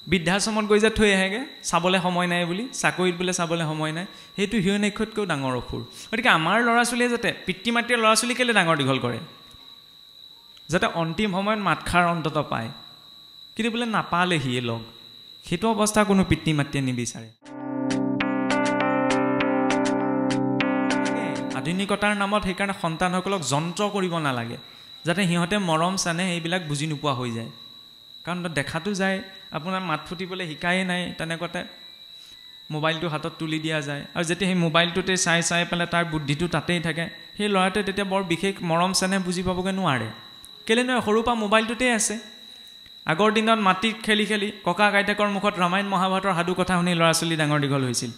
বৃদ্ধাশ্ৰমত গৈ যে থৈ আহেগৈ চাবলৈ সময় নাই বুলি, চাকৰিত বোলে চাবলৈ সময় নাই, সেইটো হিৰণ্যাক্ষতকৈও ডাঙৰ অসুৰ। গতিকে আমাৰ ল'ৰা ছোৱালীয়ে যাতে পিতৃ মাতৃয়ে ল'ৰা ছোৱালী কেলৈ ডাঙৰ দীঘল কৰে, যাতে অন্তিম সময়ত মাতষাৰ অন্তত পায়, কিন্তু বোলে নাপালেহিয়ে লগ, সেইটো অৱস্থা কোনো পিতৃ মাতৃয়ে নিবিচাৰে। আধুনিকতাৰ নামত সেইকাৰণে সন্তানসকলক যন্ত্ৰ কৰিব নালাগে, যাতে সিহঁতে মৰম চানে এইবিলাক বুজি নোপোৱা হৈ যায়। কাৰণ দেখাটো যায় আপোনাৰ মাত ফুটিবলৈ শিকায়েই নাই, তেনেকুৱাতে মোবাইলটো হাতত তুলি দিয়া যায়, আৰু যেতিয়া সেই মোবাইলটোতে চাই চাই পেলাই তাৰ বুদ্ধিটো তাতেই থাকে, সেই ল'ৰাটোৱে তেতিয়া বৰ বিশেষ মৰম চেনেহ বুজি পাবগৈ নোৱাৰে। কেলৈ নহয়, সৰুৰ পৰা মোবাইলটোতেই আছে। আগৰ দিনত মাটিত খেলি খেলি ককা আইতাকৰ মুখত ৰামায়ণ মহাভাৰতৰ সাধু কথা শুনি ল'ৰা ছোৱালী ডাঙৰ দীঘল হৈছিল।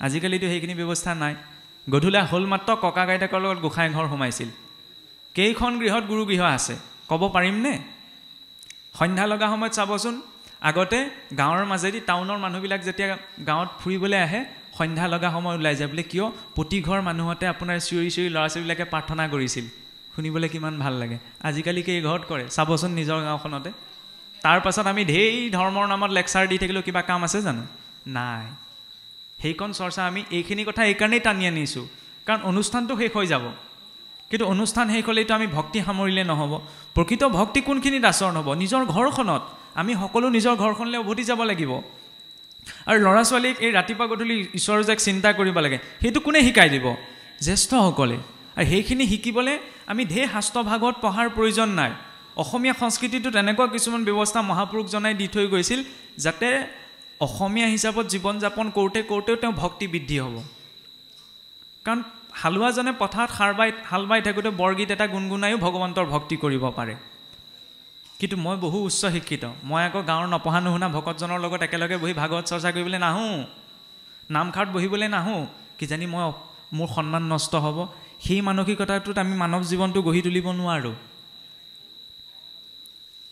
আজিকালিতো সেইখিনি ব্যৱস্থা নাই। গধূলা হ'ল মাত্ৰ ককা আইতাকৰ লগত গোসাঁই ঘৰ সোমাইছিল। কেইখন গৃহত গুৰু গৃহ আছে ক'ব পাৰিমনে? সন্ধ্যা লগা সময়ত চাবচোন, আগতে গাঁৱৰ মাজেদি টাউনৰ মানুহবিলাক যেতিয়া গাঁৱত ফুৰিবলৈ আহে, সন্ধ্যা লগা সময় ওলাই যায় বোলে। কিয়? প্ৰতি ঘৰ মানুহতে আপোনাৰ চিঞৰি চিঞৰি ল'ৰা ছোৱালীবিলাকে প্ৰাৰ্থনা কৰিছিল, শুনিবলৈ কিমান ভাল লাগে। আজিকালি কেই ঘৰত কৰে চাবচোন নিজৰ গাঁওখনতে। তাৰ পাছত আমি ঢেৰ ধৰ্মৰ নামত লেকচাৰ দি থাকিলেও কিবা কাম আছে জানো? নাই। সেইকণ চৰ্চা আমি এইখিনি কথা এইকাৰণেই টানি আনিছোঁ, কাৰণ অনুষ্ঠানটো শেষ হৈ যাব, কিন্তু অনুষ্ঠান শেষ হ'লেইতো আমি ভক্তি সামৰিলে নহ'ব। প্ৰকৃত ভক্তি কোনখিনিত আচৰণ হ'ব? নিজৰ ঘৰখনত। আমি সকলো নিজৰ ঘৰখনলৈ উভতি যাব লাগিব। আৰু ল'ৰা ছোৱালীক এই ৰাতিপুৱা গধূলি ঈশ্বৰৰ যাক চিন্তা কৰিব লাগে, সেইটো কোনে শিকাই দিব? জ্যেষ্ঠসকলে। আৰু সেইখিনি শিকিবলৈ আমি ঢেৰ শাস্ত্ৰ ভাগৱত পঢ়াৰ প্ৰয়োজন নাই। অসমীয়া সংস্কৃতিটোত এনেকুৱা কিছুমান ব্যৱস্থা মহাপুৰুষজনাই দি থৈ গৈছিল, যাতে অসমীয়া হিচাপত জীৱন যাপন কৰোঁতে কৰোঁতেও তেওঁ ভক্তি বৃদ্ধি হ'ব। কাৰণ হালোৱাজনে পথাৰত হাল বাই থাকোঁতে বৰগীত এটা গুণগুণায়ো ভগৱন্তৰ ভক্তি কৰিব পাৰে। কিন্তু মই বহু উচ্চ শিক্ষিত, মই আকৌ গাঁৱৰ নপঢ়া নুশুনা ভকতজনৰ লগত একেলগে বহি ভাগৱত চৰ্চা কৰিবলৈ নাহোঁ, নামঘাট বহিবলৈ নাহোঁ, কিজানি মোৰ সন্মান নষ্ট হ'ব। সেই মানসিকতাটোত আমি মানৱ জীৱনটো গঢ়ি তুলিব নোৱাৰোঁ।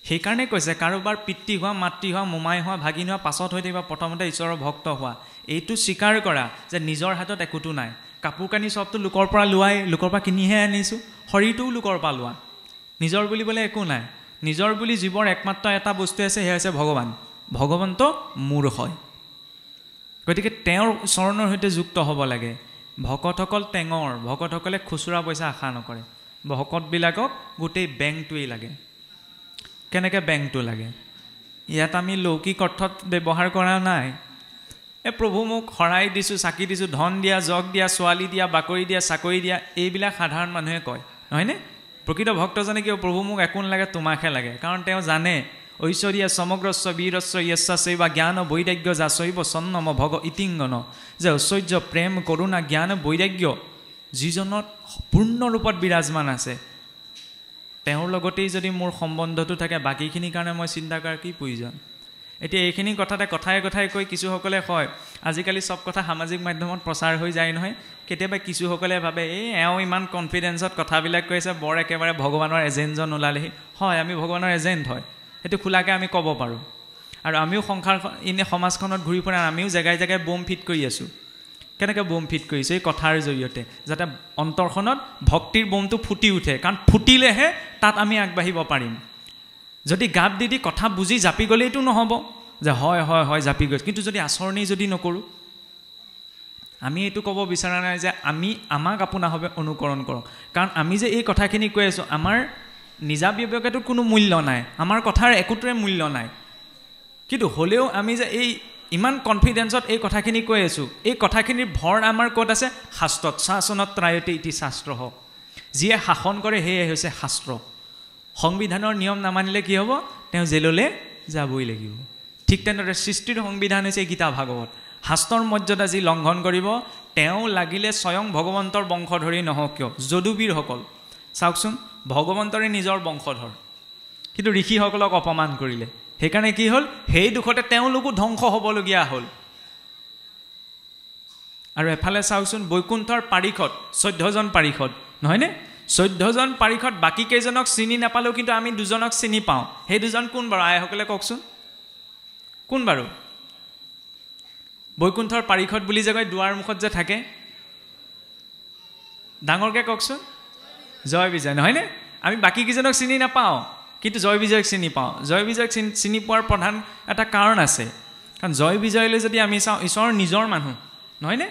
সেইকাৰণে কৈছে কাৰোবাৰ পিতৃ হোৱা, মাতৃ হোৱা, মোমাই হোৱা, ভাগিন হোৱা পাছত হৈ থাকিবা, প্ৰথমতে ঈশ্বৰৰ ভক্ত হোৱা। এইটো স্বীকাৰ কৰা যে নিজৰ হাতত একোতো নাই। কাপোৰ কানি চবটো লোকৰ পৰা লোৱাই, লোকৰ পৰা কিনিহে আনিছোঁ। শৰীৰটোও লোকৰ পৰা লোৱা। নিজৰ বুলিবলৈ একো নাই। নিজৰ বুলি জীৱৰ একমাত্ৰ এটা বস্তু আছে, সেয়া হৈছে ভগৱান। ভগৱন্ত মোৰ হয়। গতিকে তেওঁৰ চৰণৰ সৈতে যুক্ত হ'ব লাগে। ভকতসকল টেঙৰ, ভকতসকলে খুচুৰা পইচা আশা নকৰে। ভকতবিলাকক গোটেই বেংকটোৱেই লাগে। কেনেকৈ বেংকটো লাগে? ইয়াত আমি লৌকিক অৰ্থত ব্যৱহাৰ কৰা নাই। প্ৰভু মোক শৰাই দিছোঁ, চাকি দিছোঁ, ধন দিয়া, যগ দিয়া, ছোৱালী দিয়া, বাকৰি দিয়া, চাকৰি দিয়া, এইবিলাক সাধাৰণ মানুহে কয়, নহয়নে? প্ৰকৃত ভক্তজনে কিয়? প্ৰভু মোক একো নালাগে, তোমাকহে লাগে। কাৰণ তেওঁ জানে ঐশ্বৰীয়া সমগ্ৰস্ব বীৰস্ব য়স্যৈব জ্ঞান বৈৰাগ্য যাচৈব চন্নম ভগ ইতিংগন, যে ঐশ্বৰ্য প্ৰেম কৰোণা জ্ঞান বৈৰাগ্য যিজনত পূৰ্ণৰূপত বিৰাজমান আছে, তেওঁৰ লগতেই যদি মোৰ সম্বন্ধটো থাকে, বাকীখিনিৰ কাৰণে মই চিন্তা কৰাৰ কি প্ৰয়োজন? এতিয়া এইখিনি কথাতে কথাই কথাই কৈ কিছুসকলে কয়, আজিকালি চব কথা সামাজিক মাধ্যমত প্ৰচাৰ হৈ যায় নহয়। কেতিয়াবা কিছুসকলে ভাবে এওঁ ইমান কনফিডেঞ্চত কথাবিলাক কৈছে, বৰ একেবাৰে ভগৱানৰ এজেণ্টজন ওলালেহি। হয়, আমি ভগৱানৰ এজেণ্ট হয়, সেইটো খোলাকৈ আমি ক'ব পাৰোঁ। আৰু আমিও এনে সমাজখনত ঘূৰি ফুৰা, আমিও জেগাই জেগাই বোম ফিট কৰি আছোঁ। কেনেকৈ বোম ফিট কৰিছোঁ? এই কথাৰ জৰিয়তে, যাতে অন্তৰখনত ভক্তিৰ বোমটো ফুটি উঠে। কাৰণ ফুটিলেহে তাত আমি আগবাঢ়িব পাৰিম। যদি গাপ দি দি কথা বুজি জাপি গ'লেইতো নহ'ব যে হয় হয় হয় জাপি গৈছোঁ, কিন্তু যদি আচৰণেই যদি নকৰোঁ। আমি এইটো ক'ব বিচৰা নাই যে আমাক আপোনাভাৱে অনুকৰণ কৰক। কাৰণ আমি যে এই কথাখিনি কৈ আছোঁ, আমাৰ নিজা বিবেকটোত কোনো মূল্য নাই, আমাৰ কথাৰ একোটোৰে মূল্য নাই। কিন্তু হ'লেও আমি যে এই ইমান কনফিডেঞ্চত এই কথাখিনি কৈ আছোঁ, এই কথাখিনিৰ ভৰ আমাৰ ক'ত আছে? শাস্ত্ৰত। শাসনত ত্ৰায়তে ইতি শাস্ত্ৰ হওক। যিয়ে শাসন কৰে সেয়ে হৈছে শাস্ত্ৰ। সংবিধানৰ নিয়ম নামানিলে কি হ'ব? তেওঁ জেললৈ যাবই লাগিব। ঠিক তেনেদৰে সৃষ্টিৰ সংবিধান হৈছে গীতা ভাগৱত। শাস্ত্ৰৰ মৰ্যাদা যি লংঘন কৰিব, তেওঁ লাগিলে স্বয়ং ভগৱন্তৰ বংশধৰেই নহওক কিয়। যদুবীৰসকল চাওকচোন, ভগৱন্তৰে নিজৰ বংশধৰ, কিন্তু ঋষিসকলক অপমান কৰিলে। সেইকাৰণে কি হ'ল? সেই দুখতে তেওঁলোকো ধ্বংস হ'বলগীয়া হ'ল। আৰু এফালে চাওকচোন, বৈকুণ্ঠৰ পাৰিষদ 14জন পাৰিষদ, নহয়নে? 14জন পাৰিষদ, বাকী কেইজনক চিনি নাপালেও কিন্তু আমি দুজনক চিনি পাওঁ। সেই দুজন কোন বাৰু? আইসকলে কওকচোন, কোন বাৰু? বৈকুণ্ঠৰ পাৰিষদ বুলি যে কয়, দুৱাৰ মুখত যে থাকে, ডাঙৰকৈ কওকচোন। জয় বিজয়, নহয়নে? আমি বাকী কেইজনক চিনি নাপাওঁ, কিন্তু জয় বিজয়ক চিনি পাওঁ। জয় বিজয়ক চিনি পোৱাৰ প্ৰধান এটা কাৰণ আছে। কাৰণ জয় বিজয়লৈ যদি আমি চাওঁ ঈশ্বৰৰ নিজৰ মানুহ নহয়নে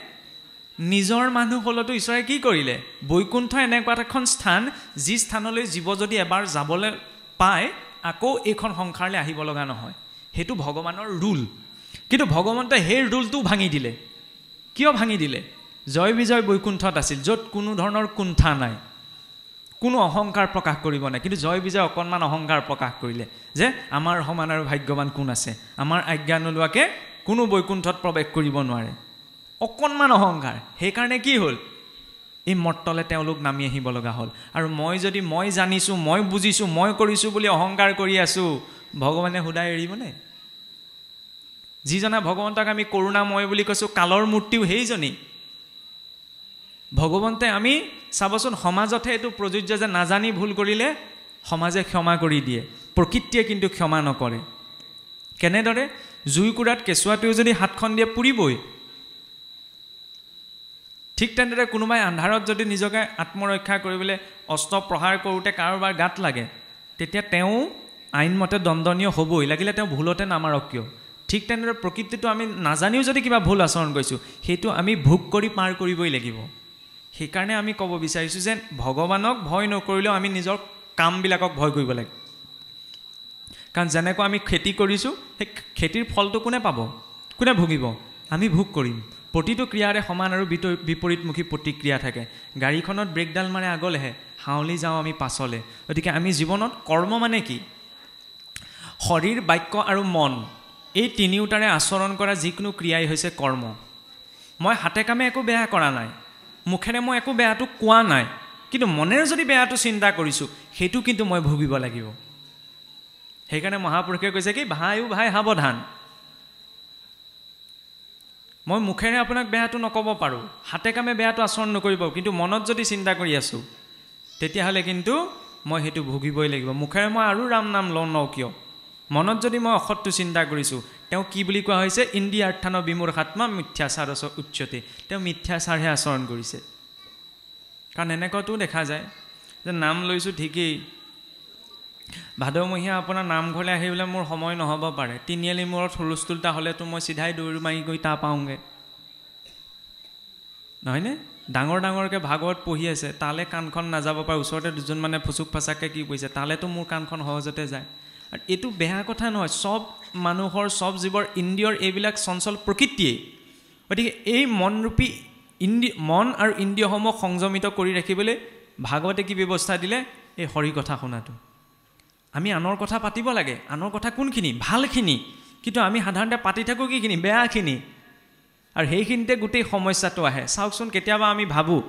নিজৰ মানুহ হ'লেতো ঈশ্বৰে কি কৰিলে বৈকুণ্ঠ এনেকুৱা এখন স্থান যি স্থানলৈ জীৱ যদি এবাৰ যাবলৈ পায় আকৌ এইখন সংসাৰলৈ আহিব লগা নহয় সেইটো ভগৱানৰ ৰুল কিন্তু ভগৱন্তই সেই ৰুলটো ভাঙি দিলে কিয় ভাঙি দিলে জয় বিজয় বৈকুণ্ঠত আছিল য'ত কোনো ধৰণৰ কুণ্ঠা নাই কোনো অহংকাৰ প্ৰকাশ কৰিব নাই কিন্তু জয় বিজয় অকণমান অহংকাৰ প্ৰকাশ কৰিলে যে আমাৰ সমান আৰু ভাগ্যৱান কোন আছে আমাৰ আজ্ঞা নোলোৱাকৈ কোনো বৈকুণ্ঠত প্ৰৱেশ কৰিব নোৱাৰে অকণমান অহংকাৰ সেইকাৰণে কি হ'ল এই মৰ্তলে তেওঁলোক নামি আহিব লগা হ'ল আৰু মই জানিছোঁ মই বুজিছোঁ মই কৰিছোঁ বুলি অহংকাৰ কৰি আছোঁ ভগৱানে সদায় এৰিবনে যিজনা ভগৱন্তক আমি কৰোণাময় বুলি কৈছোঁ কালৰ মূৰ্তিও সেইজনী ভগৱন্তে আমি চাবচোন সমাজতহে এইটো প্ৰযোজ্য যে নাজানি ভুল কৰিলে সমাজে ক্ষমা কৰি দিয়ে প্ৰকৃতিয়ে কিন্তু ক্ষমা নকৰে কেনেদৰে জুইকুৰাত কেঁচুৱাটোৱে যদি হাতখন দিয়ে পুৰিবই ঠিক তেনেদৰে কোনোবাই আন্ধাৰত যদি নিজকে আত্মৰক্ষা কৰিবলৈ অস্ত্ৰ প্ৰহাৰ কৰোঁতে কাৰোবাৰ গাত লাগে তেতিয়া তেওঁ আইনমতে দণ্ডনীয় হ'বই লাগিলে তেওঁ ভুলতে নামাৰক কিয় ঠিক তেনেদৰে প্ৰকৃতিটো আমি নাজানিও যদি কিবা ভুল আচৰণ কৰিছোঁ সেইটো আমি ভোগ কৰি পাৰ কৰিবই লাগিব সেইকাৰণে আমি ক'ব বিচাৰিছোঁ যে ভগৱানক ভয় নকৰিলেও আমি নিজৰ কামবিলাকক ভয় কৰিব লাগে কাৰণ যেনেকৈ আমি খেতি কৰিছোঁ সেই খেতিৰ ফলটো কোনে পাব কোনে ভুগিব আমি ভোগ কৰিম প্ৰতিটো ক্ৰিয়াৰে সমান আৰু বিপৰীতমুখী প্ৰতিক্ৰিয়া থাকে গাড়ীখনত ব্ৰেকডাল মাৰে আগলৈহে হাউলি যাওঁ আমি পাছলৈ গতিকে আমি জীৱনত কৰ্ম মানে কি শৰীৰ বাক্য আৰু মন এই তিনিওটাৰে আচৰণ কৰা যিকোনো ক্ৰিয়াই হৈছে কৰ্ম মই হাতে কামে একো বেয়া কৰা নাই মুখেৰে মই একো বেয়াটো কোৱা নাই কিন্তু মনেৰে যদি বেয়াটো চিন্তা কৰিছোঁ সেইটো কিন্তু মই ভুগিব লাগিব সেইকাৰণে মহাপুৰুষে কৈছে কি ভাই সাৱধান মই মুখেৰে আপোনাক বেয়াটো নক'ব পাৰোঁ হাতে কামে বেয়াটো আচৰণ নকৰিব কিন্তু মনত যদি চিন্তা কৰি আছোঁ তেতিয়াহ'লে কিন্তু মই সেইটো ভুগিবই লাগিব মুখেৰে মই আৰু ৰাম নাম লওঁ কিয় মনত যদি মই অসৎটো চিন্তা কৰিছোঁ তেওঁ কি বুলি কোৱা হৈছে ইন্দ্ৰিয়াৰ্থান বিমূঢ়াত্মা মিথ্যাচাৰস উচ্যতে তেওঁ মিথ্যাচাৰহে আচৰণ কৰিছে কাৰণ এনেকুৱাটো দেখা যায় যে নাম লৈছোঁ ঠিকেই ভাদমহীয়া আপোনাৰ নামঘৰলৈ আহিবলৈ মোৰ সময় নহ'ব পাৰে তিনিআলি মূৰত হুলস্থুলতা হ'লেতো মই চিধাই দৌৰি মাৰি গৈ তা পাওঁগৈ নহয়নে ডাঙৰকৈ ভাগৱত পঢ়ি আছে তালৈ কাণখন নাযাব পাৰে ওচৰতে দুজন মানে ফুচুক ফাচাককৈ কি কৈছে তালেতো মোৰ কাণখন সহজতে যায় আৰু এইটো বেয়া কথা নহয় চব মানুহৰ চব জীৱৰ ইন্দ্ৰিয়ৰ এইবিলাক চঞ্চল প্ৰকৃতিয়েই গতিকে এই মনৰূপী মন আৰু ইন্দ্ৰিয়সমূহ সংযমিত কৰি ৰাখিবলৈ ভাগৱতে কি ব্যৱস্থা দিলে এই হৰি কথা শুনাটো আমি আনৰ কথা পাতিব লাগে আনৰ কথা কোনখিনি ভালখিনি কিন্তু আমি সাধাৰণতে পাতি থাকোঁ কিখিনি বেয়াখিনি আৰু সেইখিনিতে গোটেই সমস্যাটো আহে চাওকচোন কেতিয়াবা আমি ভাবোঁ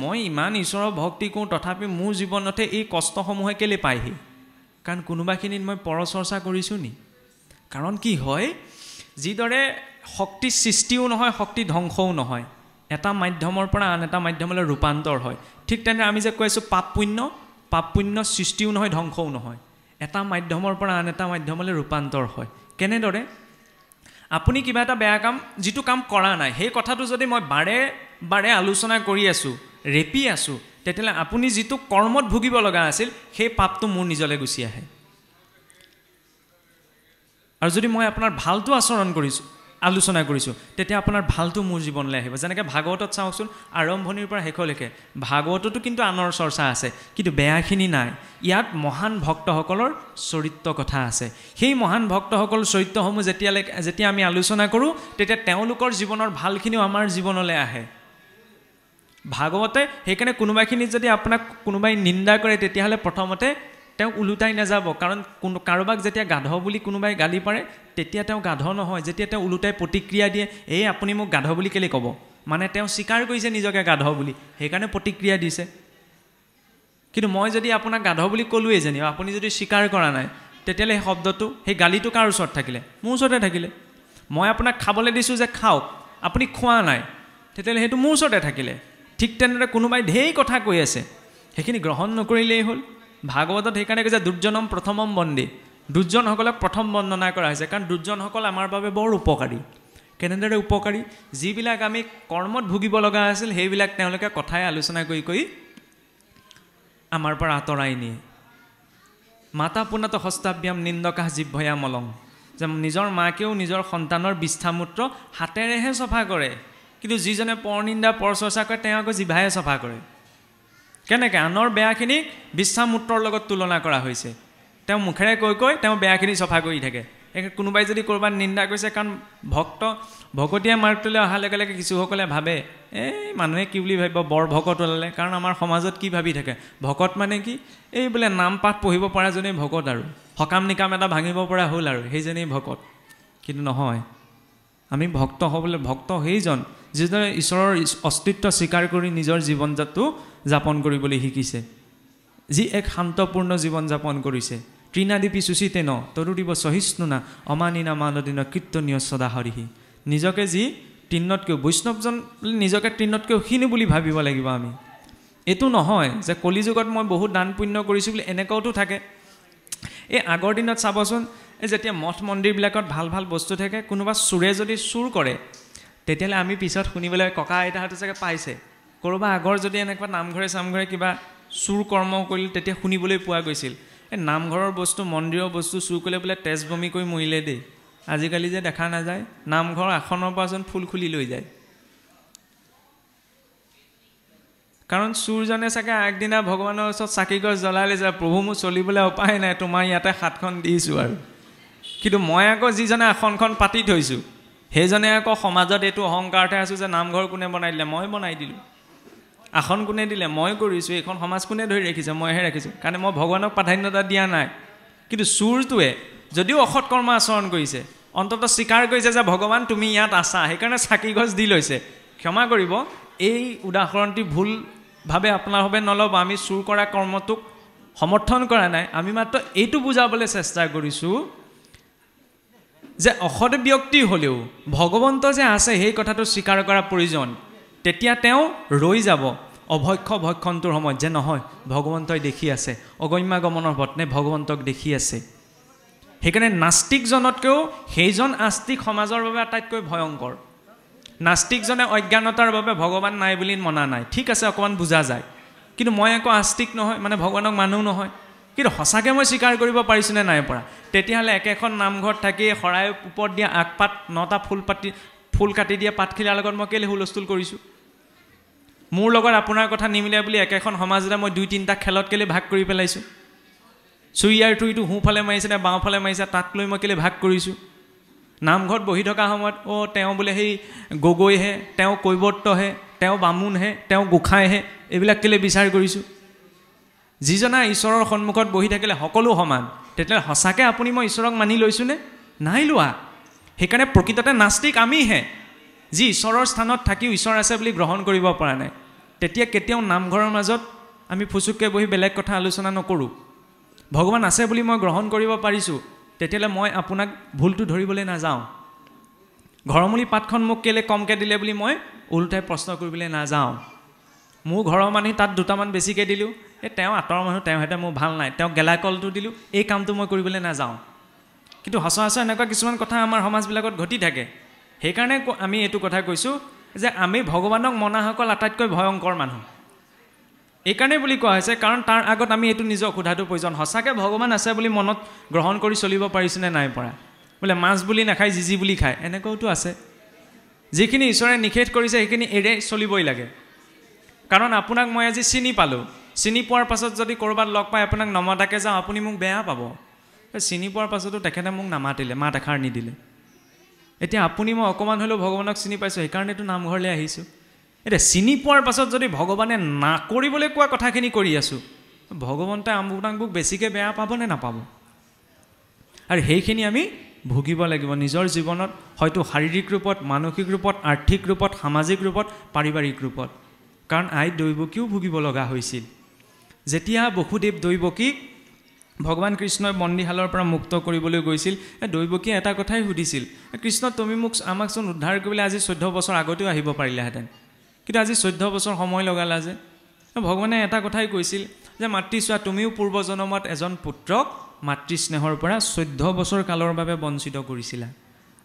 মই ইমান ঈশ্বৰৰ ভক্তি কৰোঁ তথাপি মোৰ জীৱনতে এই কষ্টসমূহে কেলৈ পায়হি কাৰণ কোনোবাখিনিত মই পৰচৰ্চা কৰিছোঁ নি কাৰণ কি হয় যিদৰে শক্তি সৃষ্টিও নহয় শক্তি ধ্বংসও নহয় এটা মাধ্যমৰ পৰা আন এটা মাধ্যমলৈ ৰূপান্তৰ হয় ঠিক তেনেদৰে আমি যে কৈ আছোঁ পাপ পুণ্য সৃষ্টিও নহয় ধ্বংসও নহয় এটা মাধ্যমৰ পৰা আন এটা মাধ্যমলৈ ৰূপান্তৰ হয় কেনেদৰে আপুনি কিবা এটা বেয়া কাম যিটো কাম কৰা নাই সেই কথাটো যদি মই বাৰে আলোচনা কৰি আছোঁ ৰেপি আছোঁ তেতিয়াহ'লে আপুনি যিটো কৰ্মত ভুগিব লগা আছিল সেই পাপটো মোৰ নিজলৈ গুচি আহে আৰু যদি মই আপোনাৰ ভালটো আলোচনা কৰিছোঁ তেতিয়া আপোনাৰ ভালটো মোৰ জীৱনলৈ আহিব যেনেকৈ ভাগৱতত চাওকচোন আৰম্ভণিৰ পৰা শেষলৈকে ভাগৱততো কিন্তু আনৰ চৰ্চা আছে কিন্তু বেয়াখিনি নাই ইয়াত মহান ভক্তসকলৰ চৰিত্ৰ কথা আছে সেই মহান ভক্তসকলৰ চৰিত্ৰসমূহ যেতিয়া আমি আলোচনা কৰোঁ তেতিয়া তেওঁলোকৰ জীৱনৰ ভালখিনিও আমাৰ জীৱনলৈ আহে ভাগৱতে সেইকাৰণে কোনোবাখিনিত যদি আপোনাক কোনোবাই নিন্দা কৰে তেতিয়াহ'লে প্ৰথমতে তেওঁক ওলোটাই নাযাব কাৰণ কাৰোবাক যেতিয়া গাধ বুলি কোনোবাই গালি পাৰে তেতিয়া তেওঁ গাধ নহয় যেতিয়া তেওঁ ওলোটাই প্ৰতিক্ৰিয়া দিয়ে আপুনি মোক গাধ বুলি কেলৈ ক'ব মানে তেওঁ স্বীকাৰ কৰিছে নিজকে গাধ বুলি সেইকাৰণে প্ৰতিক্ৰিয়া দিছে কিন্তু মই যদি আপোনাক গাধ বুলি ক'লোৱেই যেনিবা আপুনি যদি স্বীকাৰ কৰা নাই তেতিয়াহ'লে সেই শব্দটো সেই গালিটো কাৰ ওচৰত থাকিলে মোৰ ওচৰতে থাকিলে মই আপোনাক খাবলৈ দিছোঁ যে খাওক আপুনি খোৱা নাই তেতিয়াহ'লে সেইটো মোৰ ওচৰতে থাকিলে ঠিক তেনেদৰে কোনোবাই ঢেৰ কথা কৈ আছে সেইখিনি গ্ৰহণ নকৰিলেই হ'ল ভাগৱতত সেইকাৰণে কৈছে দুৰ্জনম প্ৰথমম বন্দে দুৰ্জনসকলক প্ৰথম বন্দনা কৰা হৈছে কাৰণ দুৰ্জনসকল আমাৰ বাবে বৰ উপকাৰী কেনেদৰে উপকাৰী যিবিলাক আমি কৰ্মত ভুগিব লগা আছিল সেইবিলাক তেওঁলোকে কথাই আলোচনা কৰি আমাৰ পৰা আঁতৰাই নিয়ে মাতা পুনাত হস্তাভ্যাম নিন্দকাহ জিভ্ভয়া মলং যে নিজৰ মাকেও নিজৰ সন্তানৰ বিষ্ঠামূত্ৰ হাতেৰেহে চফা কৰে, কিন্তু যিজনে পৰনিন্দা পৰচৰ্চা কৰে তেওঁ আকৌ জিভাহে চফা কৰে। কেনেকৈ আনৰ বেয়াখিনিক বিষ্ঠামূত্ৰৰ লগত তুলনা কৰা হৈছে। তেওঁ মুখেৰে কৈ কৈ তেওঁ বেয়াখিনি চফা কৰি থাকে। কোনোবাই যদি ক'ৰবাত নিন্দা কৰিছে, কাৰণ ভকতীয়া মাৰ্গটোলৈ অহাৰ লগে লগে কিছুসকলে ভাবে এই মানুহে কি বুলি ভাবিব, বৰ ভকত ওলালে। কাৰণ আমাৰ সমাজত কি ভাবি থাকে, ভকত মানে কি এই বোলে নাম পাঠ পঢ়িব পৰাজনেই ভকত, আৰু সকাম নিকাম এটা ভাঙিব পৰা হ'ল আৰু সেইজনেই ভকত। কিন্তু নহয়, আমি ভক্ত হ'বলৈ, ভক্ত সেইজন যিজনে ঈশ্বৰৰ অস্তিত্ব স্বীকাৰ কৰি নিজৰ জীৱনজাতটো যাপন কৰিবলৈ শিকিছে, যি এক শান্তপূৰ্ণ জীৱন যাপন কৰিছে। তৃণাদীপি চুচিতে ন তৰুদিব সহিষ্ণুনা অমানিনা মানদিন কীৰ্তনীয় সদা হৰিহি। নিজকে যি তৃণতকৈও, বৈষ্ণৱজন নিজকে তৃণতকৈও ক্ষীণ বুলি ভাবিব লাগিব আমি। এইটো নহয় যে কলিযুগত মই বহুত দান পুণ্য কৰিছোঁ বুলি, এনেকুৱাওতো থাকে। এই আগৰ দিনত চাবচোন, এই যেতিয়া মঠ মন্দিৰবিলাকত ভাল ভাল বস্তু থাকে, কোনোবা চোৰে যদি চুৰ কৰে, তেতিয়াহ'লে আমি পিছত শুনিবলৈ ককা আইতাহঁতে চাগে পাইছে, ক'ৰবাত আগৰ যদি এনেকুৱা নামঘৰে চামঘৰে কিবা চুৰ কৰ্ম কৰিল, তেতিয়া শুনিবলৈ পোৱা গৈছিল এই নামঘৰৰ বস্তু, মন্দিৰৰ বস্তু চুৰ কৰিলে বোলে তেজ বমি কৰি মৰিলে দেই। আজিকালি যে দেখা নাযায়, নামঘৰৰ আসনৰ পৰাচোন ফুল খুলি লৈ যায়। কাৰণ চুৰজনে চাগে আগদিনা ভগৱানৰ ওচৰত চাকি গছ জ্বলাই লৈছে, প্ৰভু মোৰ চলিবলৈ উপায় নাই, তোমাৰ ইয়াতে হাতখন দিছোঁ আৰু। কিন্তু মই আকৌ যিজনে আসনখন পাতি থৈছোঁ, সেইজনে আকৌ সমাজত এইটো অহংকাৰতে আছোঁ যে নামঘৰ কোনে বনাই দিলে, মই বনাই দিলোঁ। আসন কোনে দিলে, মই কৰিছোঁ। এইখন সমাজ কোনে ধৰি ৰাখিছে, মইহে ৰাখিছোঁ, কাৰণ মই ভগৱানক প্ৰাধান্যতা দিয়া নাই। কিন্তু চুৰটোৱে যদিও অসৎ কৰ্ম আচৰণ কৰিছে, অন্ততঃ স্বীকাৰ কৰিছে যে ভগৱান তুমি ইয়াত আছা, সেইকাৰণে চাকি গছ দি লৈছে। ক্ষমা কৰিব, এই উদাহৰণটি ভুলভাৱে আপোনাৰভাৱে নল'ব। আমি চুৰ কৰা কৰ্মটোক সমৰ্থন কৰা নাই, আমি মাত্ৰ এইটো বুজাবলৈ চেষ্টা কৰিছোঁ যে অসৎ ব্যক্তি হ'লেও ভগৱন্ত যে আছে সেই কথাটো স্বীকাৰ কৰা প্ৰয়োজন। তেতিয়া তেওঁ ৰৈ যাব অভক্ষ ভক্ষণটোৰ সময়ত, যে নহয় ভগৱন্তই দেখি আছে, অগম্যাগমনৰ পত্নে ভগৱন্তক দেখি আছে। সেইকাৰণে নাস্তিকজনতকৈও সেইজন আস্তিক সমাজৰ বাবে আটাইতকৈ ভয়ংকৰ। নাস্তিকজনে অজ্ঞানতাৰ বাবে ভগৱান নাই বুলি মনা নাই, ঠিক আছে অকণমান বুজা যায়, কিন্তু মই আকৌ আস্তিক নহয়, মানে ভগৱানক মানুহ নহয়, কিন্তু সঁচাকৈ মই স্বীকাৰ কৰিব পাৰিছোঁনে নাই পৰা। তেতিয়াহ'লে একেখন নামঘৰত থাকি শৰাই ওপৰত দিয়া আগপাত 9টা ফুল কাটি দিয়া পাতখিলাৰ লগত মই কেলৈ হুলস্থুল কৰিছোঁ। মোৰ লগত আপোনাৰ কথা নিমিলে বুলি একেখন সমাজতে মই 2-3টা খেলত কেলৈ ভাগ কৰি পেলাইছোঁ। চুৰিয়াৰ টুইটো সোঁফালে মাৰিছে নে বাওঁফালে মাৰিছে তাক লৈ মই কেলৈ ভাগ কৰিছোঁ। নামঘৰত বহি থকা সময়ত তেওঁ বোলে সেই গগৈহে, তেওঁ কৈৱৰ্তহে, তেওঁ বামুণহে, তেওঁ গোঁসাইহে, এইবিলাক কেলৈ বিচাৰ কৰিছোঁ। যিজনা ঈশ্বৰৰ সন্মুখত বহি থাকিলে সকলো সমান, তেতিয়াহ'লে সঁচাকৈ আপুনি মই ঈশ্বৰক মানি লৈছোঁনে? নাই লোৱা। সেইকাৰণে প্ৰকৃততে নাস্তিক আমিহে, যি ঈশ্বৰৰ স্থানত থাকিও ঈশ্বৰ আছে বুলি গ্ৰহণ কৰিব পৰা নাই। তেতিয়া কেতিয়াও নামঘৰৰ মাজত আমি ফুচুককৈ বহি বেলেগ কথা আলোচনা নকৰোঁ। ভগৱান আছে বুলি মই গ্ৰহণ কৰিব পাৰিছোঁ, তেতিয়াহ'লে মই আপোনাক ভুলটো ধৰিবলৈ নাযাওঁ। ঘৰমূলি পাতখন মোক কেলৈ কমকৈ দিলে বুলি মই ওলোটাই প্ৰশ্ন কৰিবলৈ নাযাওঁ। মোৰ ঘৰৰ মানুহ তাত 2টামান বেছিকৈ দিলোঁ, তেওঁ আঁতৰৰ মানুহ, তেওঁহেঁতে মোৰ ভাল নাই, তেওঁক গেলা কলটো দিলোঁ, এই কামটো মই কৰিবলৈ নাযাওঁ। কিন্তু সচৰাচৰ এনেকুৱা কিছুমান কথা আমাৰ সমাজবিলাকত ঘটি থাকে। সেইকাৰণে আমি এইটো কথা কৈছোঁ যে আমি ভগৱানক মনাসকল আটাইতকৈ ভয়ংকৰ মানুহ। এইকাৰণে বুলি কোৱা হৈছে, কাৰণ তাৰ আগত আমি এইটো নিজক সোধাটো প্ৰয়োজন, সঁচাকৈ ভগৱান আছে বুলি মনত গ্ৰহণ কৰি চলিব পাৰিছেনে নাই পৰা। বোলে মাছ বুলি নাখায়, জিজি বুলি খায়, এনেকুৱাওতো আছে। যিখিনি ঈশ্বৰে নিষেধ কৰিছে সেইখিনি এৰে চলিবই লাগে। কাৰণ আপোনাক মই আজি চিনি পালোঁ, চিনি পোৱাৰ পাছত যদি ক'ৰবাত লগ পাই আপোনাক নমতাকৈ যাওঁ, আপুনি মোক বেয়া পাব। চিনি পোৱাৰ পাছতো তেখেতে মোক নামাতিলে, মাত এষাৰ নিদিলে। এতিয়া আপুনি মই অকণমান হ'লেও ভগৱানক চিনি পাইছোঁ, সেইকাৰণেতো নামঘৰলৈ আহিছোঁ। এতিয়া চিনি পোৱাৰ পাছত যদি ভগৱানে নকৰিবলৈ কোৱা কথাখিনি কৰি আছোঁ, ভগৱন্তে আপোনাক বেছিকৈ বেয়া পাবনে নাপাব। আৰু সেইখিনি আমি ভুগিব লাগিব নিজৰ জীৱনত, হয়তো শাৰীৰিক ৰূপত, মানসিক ৰূপত, আৰ্থিক ৰূপত, সামাজিক ৰূপত, পাৰিবাৰিক ৰূপত। কাৰণ আই দৈৱকীও ভুগিব লগা হৈছিল। যেতিয়া বসুদেৱ দৈৱকীক ভগৱান কৃষ্ণই বন্দীশালৰ পৰা মুক্ত কৰিবলৈ গৈছিল, দৈৱকীয়ে এটা কথাই সুধিছিল, কৃষ্ণ তুমি আমাকচোন উদ্ধাৰ কৰিবলৈ আজি 14 বছৰ আগতেও আহিব পাৰিলাহেঁতেন, কিন্তু আজি 14 বছৰ সময় লগালা যে। ভগৱানে এটা কথাই কৈছিল যে মাতৃ চোৱা, তুমিও পূৰ্বজন্মত এজন পুত্ৰক মাতৃস্নেহৰ পৰা 14 বছৰ কালৰ বাবে বঞ্চিত কৰিছিলা,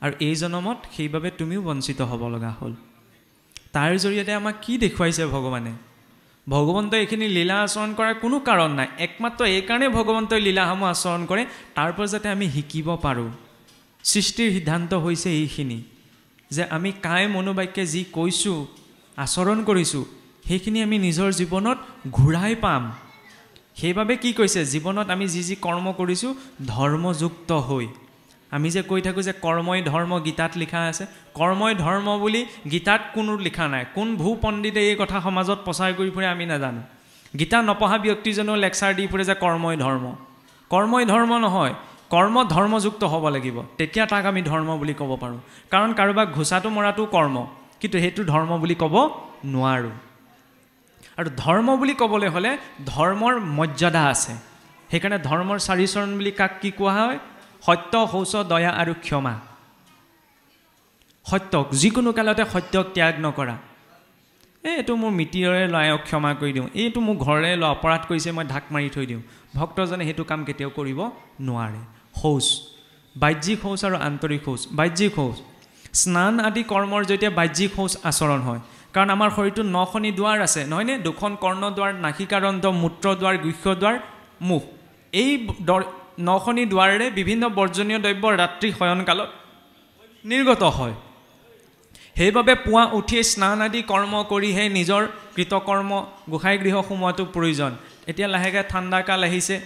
আৰু এই জন্মত সেইবাবে তুমিও বঞ্চিত হ'ব লগা হ'ল। তাৰ জৰিয়তে আমাক কি দেখুৱাইছে ভগৱানে? ভগৱন্তই এইখিনি লীলা আচৰণ কৰাৰ কোনো কাৰণ নাই, একমাত্ৰ এইকাৰণে ভগৱন্তই লীলাসমূহ আচৰণ কৰে তাৰ পৰা যাতে আমি শিকিব পাৰোঁ সৃষ্টিৰ সিদ্ধান্ত হৈছে এইখিনি যে আমি কায় মনোবাক্যে যি কৈছোঁ আচৰণ কৰিছোঁ সেইখিনি আমি নিজৰ জীৱনত ঘূৰাই পাম সেইবাবে কি কৈছে জীৱনত আমি যি যি কৰ্ম কৰিছোঁ ধৰ্মযুক্ত হৈ আমি যে কৈ থাকোঁ যে কৰ্মই ধৰ্ম গীতাত লিখা আছে কৰ্মই ধৰ্ম বুলি গীতাত কোনো লিখা নাই কোন ভূ পণ্ডিতে এই কথা সমাজত প্ৰচাৰ কৰি ফুৰে আমি নাজানো গীতা নপঢ়া ব্যক্তিজনেও লেকচাৰ দি ফুৰে যে কৰ্মই ধৰ্ম নহয় কৰ্ম ধৰ্মযুক্ত হ'ব লাগিব তেতিয়া তাক আমি ধৰ্ম বুলি ক'ব পাৰোঁ কাৰণ কাৰোবাক ঘোচাটো মৰাটো কৰ্ম কিন্তু সেইটো ধৰ্ম বুলি ক'ব নোৱাৰোঁ আৰু ধৰ্ম বুলি ক'বলৈ হ'লে ধৰ্মৰ মৰ্যাদা আছে সেইকাৰণে ধৰ্মৰ চাৰিচৰণ বুলি কাক কি কোৱা হয় সত্য শৌচ দয়া আৰু ক্ষমা সত্যক যিকোনো কালতে সত্যক ত্যাগ নকৰা এইটো মোৰ মিতিৰৰে ল'ৰাক ক্ষমা কৰি দিওঁ এইটো মোৰ ঘৰৰে ল'ৰা অপৰাধ কৰিছে মই ঢাক মাৰি থৈ দিওঁ ভক্তজনে সেইটো কাম কেতিয়াও কৰিব নোৱাৰে শৌচ বাহ্যিক শৌচ আৰু আন্তৰিক শৌচ বাহ্যিক শৌচ স্নান আদি কৰ্মৰ জৰিয়তে বাহ্যিক শৌচ আচৰণ হয় কাৰণ আমাৰ শৰীৰটোত 9খনি দুৱাৰ আছে নহয়নে 2খন কৰ্ণদ্বাৰ নাসিকাৰন্ধ্ৰ মূত্ৰদ্বাৰ গুহ্যদ্বাৰ মুখ এই 9খনি দুৱাৰেৰে বিভিন্ন বৰ্জনীয় দ্ৰব্য ৰাত্ৰি শয়নকালত নিৰ্গত হয় সেইবাবে পুৱা উঠি স্নান আদি কৰ্ম কৰিহে নিজৰ কৃতকৰ্ম গোসাঁই গৃহ সোমোৱাটো প্ৰয়োজন এতিয়া লাহেকৈ ঠাণ্ডা কাল আহিছে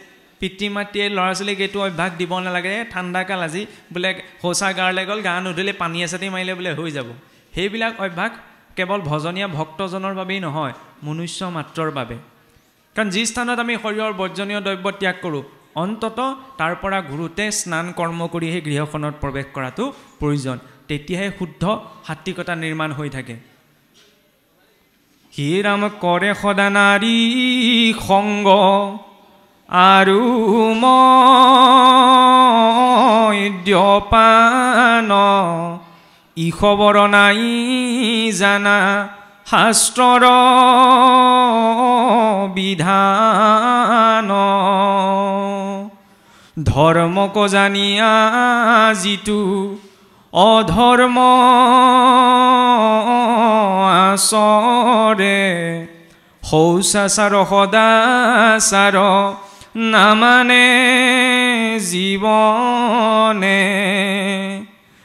পিতৃ মাতৃয়ে ল'ৰা ছোৱালীক এইটো অভ্যাস দিব নালাগে ঠাণ্ডা কাল আজি বোলে শৌচাগাৰলৈ গ'ল গা নুধুলে পানী এচাটি মাৰিলে বোলে হৈ যাব সেইবিলাক অভ্যাস কেৱল ভজনীয়া ভক্তজনৰ বাবেই নহয় মনুষ্য মাত্ৰৰ বাবে কাৰণ যি স্থানত আমি শৰীৰৰ বৰ্জনীয় দ্ৰব্য ত্যাগ কৰোঁ অন্তত তাৰ পৰা ঘূৰোঁতে স্নান কৰ্ম কৰি সেই গৃহখনত প্ৰৱেশ কৰাটো প্ৰয়োজন তেতিয়াহে শুদ্ধ সাত্বিকতা নিৰ্মাণ হৈ থাকে হে ৰাম কৰে সদা নাৰী সংগ আৰু মদ্যপান ই খবৰ নাই জানা শাস্ত্ৰৰ বিধান ধৰ্মক জানিয়া যিটো অধৰ্ম আচৰে শৌচাচাৰ সদাচাৰ নামানে জীৱনে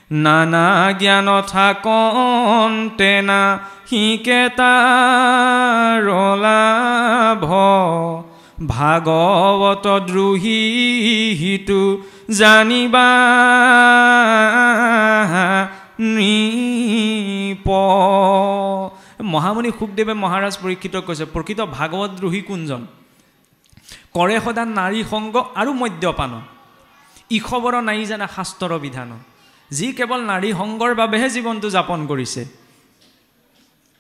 নানা জ্ঞান থাকন্তে না শিকে তাৰ লাভ ভাগৱত দ্ৰোহী হিতু জানিবা নৃপ মহামুনি শুকদেৱে মহাৰাজ পৰীক্ষিতক কৈছে প্ৰকৃত ভাগৱত দ্ৰোহী কোনজন কৰে সদা নাৰী সংগ আৰু মদ্যপান ই খবৰ নাই জানা শাস্ত্ৰৰ বিধান যি কেৱল নাৰী সংগৰ বাবেহে জীৱনটো যাপন কৰিছে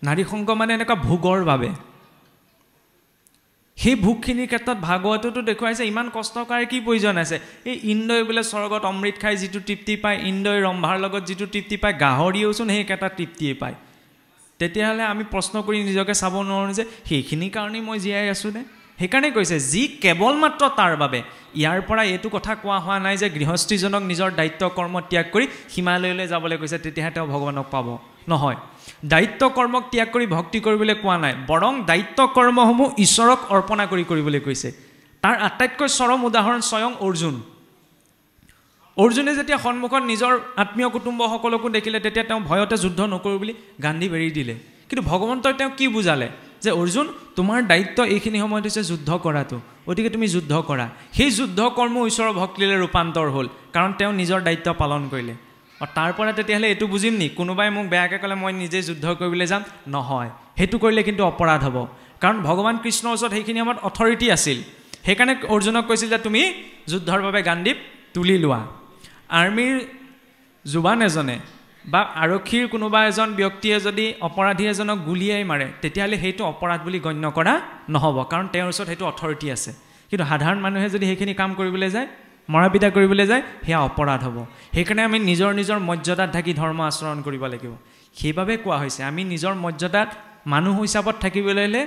নাৰী সংগ মানে এনেকুৱা ভোগৰ বাবে সেই ভোগখিনিৰ ক্ষেত্ৰত ভাগৱততো দেখুৱাইছে ইমান কষ্ট কৰাৰ কি প্ৰয়োজন আছে এই ইন্দ্ৰই বোলে স্বৰ্গত অমৃত খাই যিটো তৃপ্তি পায় ইন্দ্ৰই ৰম্ভাৰ লগত যিটো তৃপ্তি পায় গাহৰিয়েওচোন সেই এটা তৃপ্তিয়ে পায় তেতিয়াহ'লে আমি প্ৰশ্ন কৰি নিজকে চাব নোৱাৰোঁ যে সেইখিনি কাৰণেই মই জীয়াই আছোঁ নে সেইকাৰণে কৈছে যি কেৱল মাত্ৰ তাৰ বাবে ইয়াৰ পৰা এইটো কথা কোৱা হোৱা নাই যে গৃহস্থীজনক নিজৰ দায়িত্ব কৰ্ম ত্যাগ কৰি হিমালয়লৈ যাবলৈ কৈছে তেতিয়াহে তেওঁ ভগৱানক পাব নহয় দায়িত্ব কৰ্মক ত্যাগ কৰি ভক্তি কৰিবলৈ কোৱা নাই বৰং দায়িত্ব কৰ্মসমূহ ঈশ্বৰক অৰ্পণা কৰি কৰিবলৈ কৈছে তাৰ আটাইতকৈ চৰম উদাহৰণ স্বয়ং অৰ্জুনে যেতিয়া সন্মুখত নিজৰ আত্মীয় কুটুম্বসকলকো দেখিলে তেতিয়া তেওঁ ভয়তে যুদ্ধ নকৰোঁ বুলি গান্ধী বেৰি দিলে কিন্তু ভগৱন্তই তেওঁ কি বুজালে যে অৰ্জুন তোমাৰ দায়িত্ব এইখিনি সময়ত হৈছে যুদ্ধ কৰাটো গতিকে তুমি যুদ্ধ কৰা সেই যুদ্ধ কৰ্ম ঈশ্বৰৰ ভক্তিলৈ ৰূপান্তৰ হ'ল কাৰণ তেওঁ নিজৰ দায়িত্ব পালন কৰিলে আৰু তাৰ পৰা তেতিয়াহ'লে এইটো বুজিম নি কোনোবাই মোক বেয়াকৈ ক'লে মই নিজে যুদ্ধ কৰিবলৈ যাম নহয় সেইটো কৰিলে কিন্তু অপৰাধ হ'ব কাৰণ ভগৱান কৃষ্ণৰ ওচৰত সেইখিনি সময়ত অথৰিটি আছিল সেইকাৰণে অৰ্জুনক কৈছিল যে তুমি যুদ্ধৰ বাবে গাণ্ডীপ তুলি লোৱা আৰ্মিৰ জোৱান এজনে বা আৰক্ষীৰ কোনোবা এজন ব্যক্তিয়ে যদি অপৰাধী এজনক গুলিয়াই মাৰে তেতিয়াহ'লে সেইটো অপৰাধ বুলি গণ্য কৰা নহ'ব কাৰণ তেওঁৰ ওচৰত সেইটো অথৰিটি আছে কিন্তু সাধাৰণ মানুহে যদি সেইখিনি কাম কৰিবলৈ যায় মৰা পিটা কৰিবলৈ যায় সেয়া অপৰাধ হ'ব সেইকাৰণে আমি নিজৰ নিজৰ মৰ্যাদাত থাকি ধৰ্ম আচৰণ কৰিব লাগিব সেইবাবে কোৱা হৈছে আমি নিজৰ মৰ্যাদাত মানুহ হিচাপত থাকিবলৈ হ'লে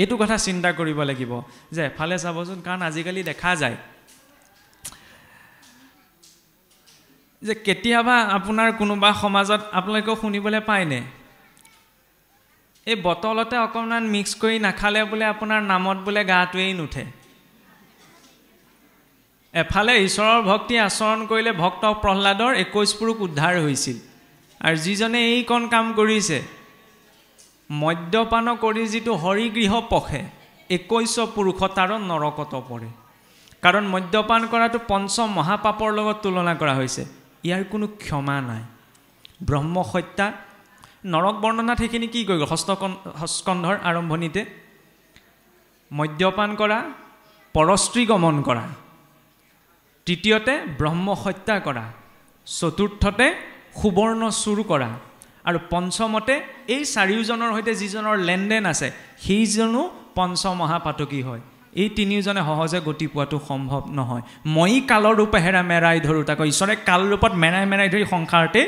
এইটো কথা চিন্তা কৰিব লাগিব যে এফালে চাবচোন কাৰণ আজিকালি দেখা যায় যে কেতিয়াবা আপোনাৰ কোনোবা সমাজত আপোনালোকেও শুনিবলৈ পায়নে এই বটলতে অকণমান মিক্স কৰি নাখালে বোলে আপোনাৰ নামত বোলে গাটোৱেই নুঠে এফালে ঈশ্বৰৰ ভক্তি আচৰণ কৰিলে ভক্ত প্ৰহ্লাদৰ 21 পুৰুষ উদ্ধাৰ হৈছিল আৰু যিজনে এইকণ কাম কৰিছে মদ্যপান কৰি যিটো হৰিগৃহ পখে 21 পুৰুষ তাৰ নৰকত পৰে কাৰণ মদ্যপান কৰাটো পঞ্চ মহাপাপৰ লগত তুলনা কৰা হৈছে ইয়াৰ কোনো ক্ষমা নাই ব্ৰহ্ম হত্যা নৰক বৰ্ণনাত সেইখিনি কি কৈ গ'ল স্কন্ধৰ আৰম্ভণিতে মদ্যপান কৰা পৰস্ত্ৰী গমন কৰা তৃতীয়তে ব্ৰহ্ম হত্যা কৰা চতুৰ্থতে সুবৰ্ণ চুৰ কৰা আৰু পঞ্চমতে এই চাৰিওজনৰ সৈতে যিজনৰ লেনদেন আছে সেইজনো পঞ্চ মহাপাতকী হয় এই তিনিওজনে সহজে গতি পোৱাটো সম্ভৱ নহয় মই কালৰ ৰূপে হেৰা মেৰাই ধৰো তাক ঈশ্বৰে কাল ৰূপত মেৰাই ধৰি সংসাৰতে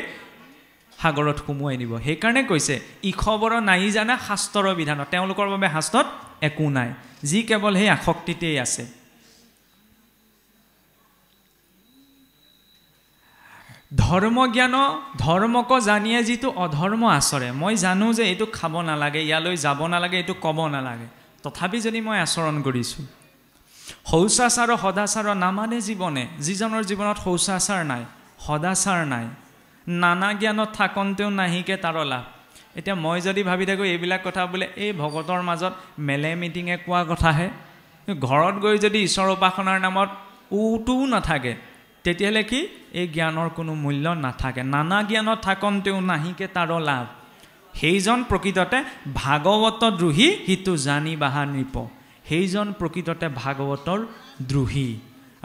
সাগৰত সুমুৱাই নিব সেইকাৰণে কৈছে ইখবৰ নাই জানা শাস্ত্ৰৰ বিধান তেওঁলোকৰ বাবে শাস্ত্ৰত একো নাই যি কেৱল সেই আসক্তিতেই আছে ধৰ্ম জ্ঞান ধৰ্মক জানিয়ে যিটো অধৰ্ম আচৰে মই জানো যে এইটো খাব নালাগে ইয়ালৈ যাব নালাগে এইটো ক'ব নালাগে তথাপি যদি মই আচৰণ কৰিছোঁ শৌচাচাৰ সদাচাৰ নামানে জীৱনে যিজনৰ জীৱনত শৌচাচাৰ নাই সদাচাৰ নাই নানা জ্ঞানত থাকন্তেও নাহিকে তাৰ লাভ এতিয়া মই যদি ভাবি থাকোঁ এইবিলাক কথা বোলে এই ভগতৰ মাজত মেলে মিটিঙে কোৱা কথাহে ঘৰত গৈ যদি ঈশ্বৰ উপাসনাৰ নামত উটোও নাথাকে তেতিয়াহ'লে কি এই জ্ঞানৰ কোনো মূল্য নাথাকে নানা জ্ঞানত থাকন্তেও নাহিকে তাৰ লাভ সেইজন প্ৰকৃততে ভাগৱত দ্ৰোহী সিটো জানি বাহা নৃপ সেইজন প্ৰকৃততে ভাগৱতৰ দ্ৰোহী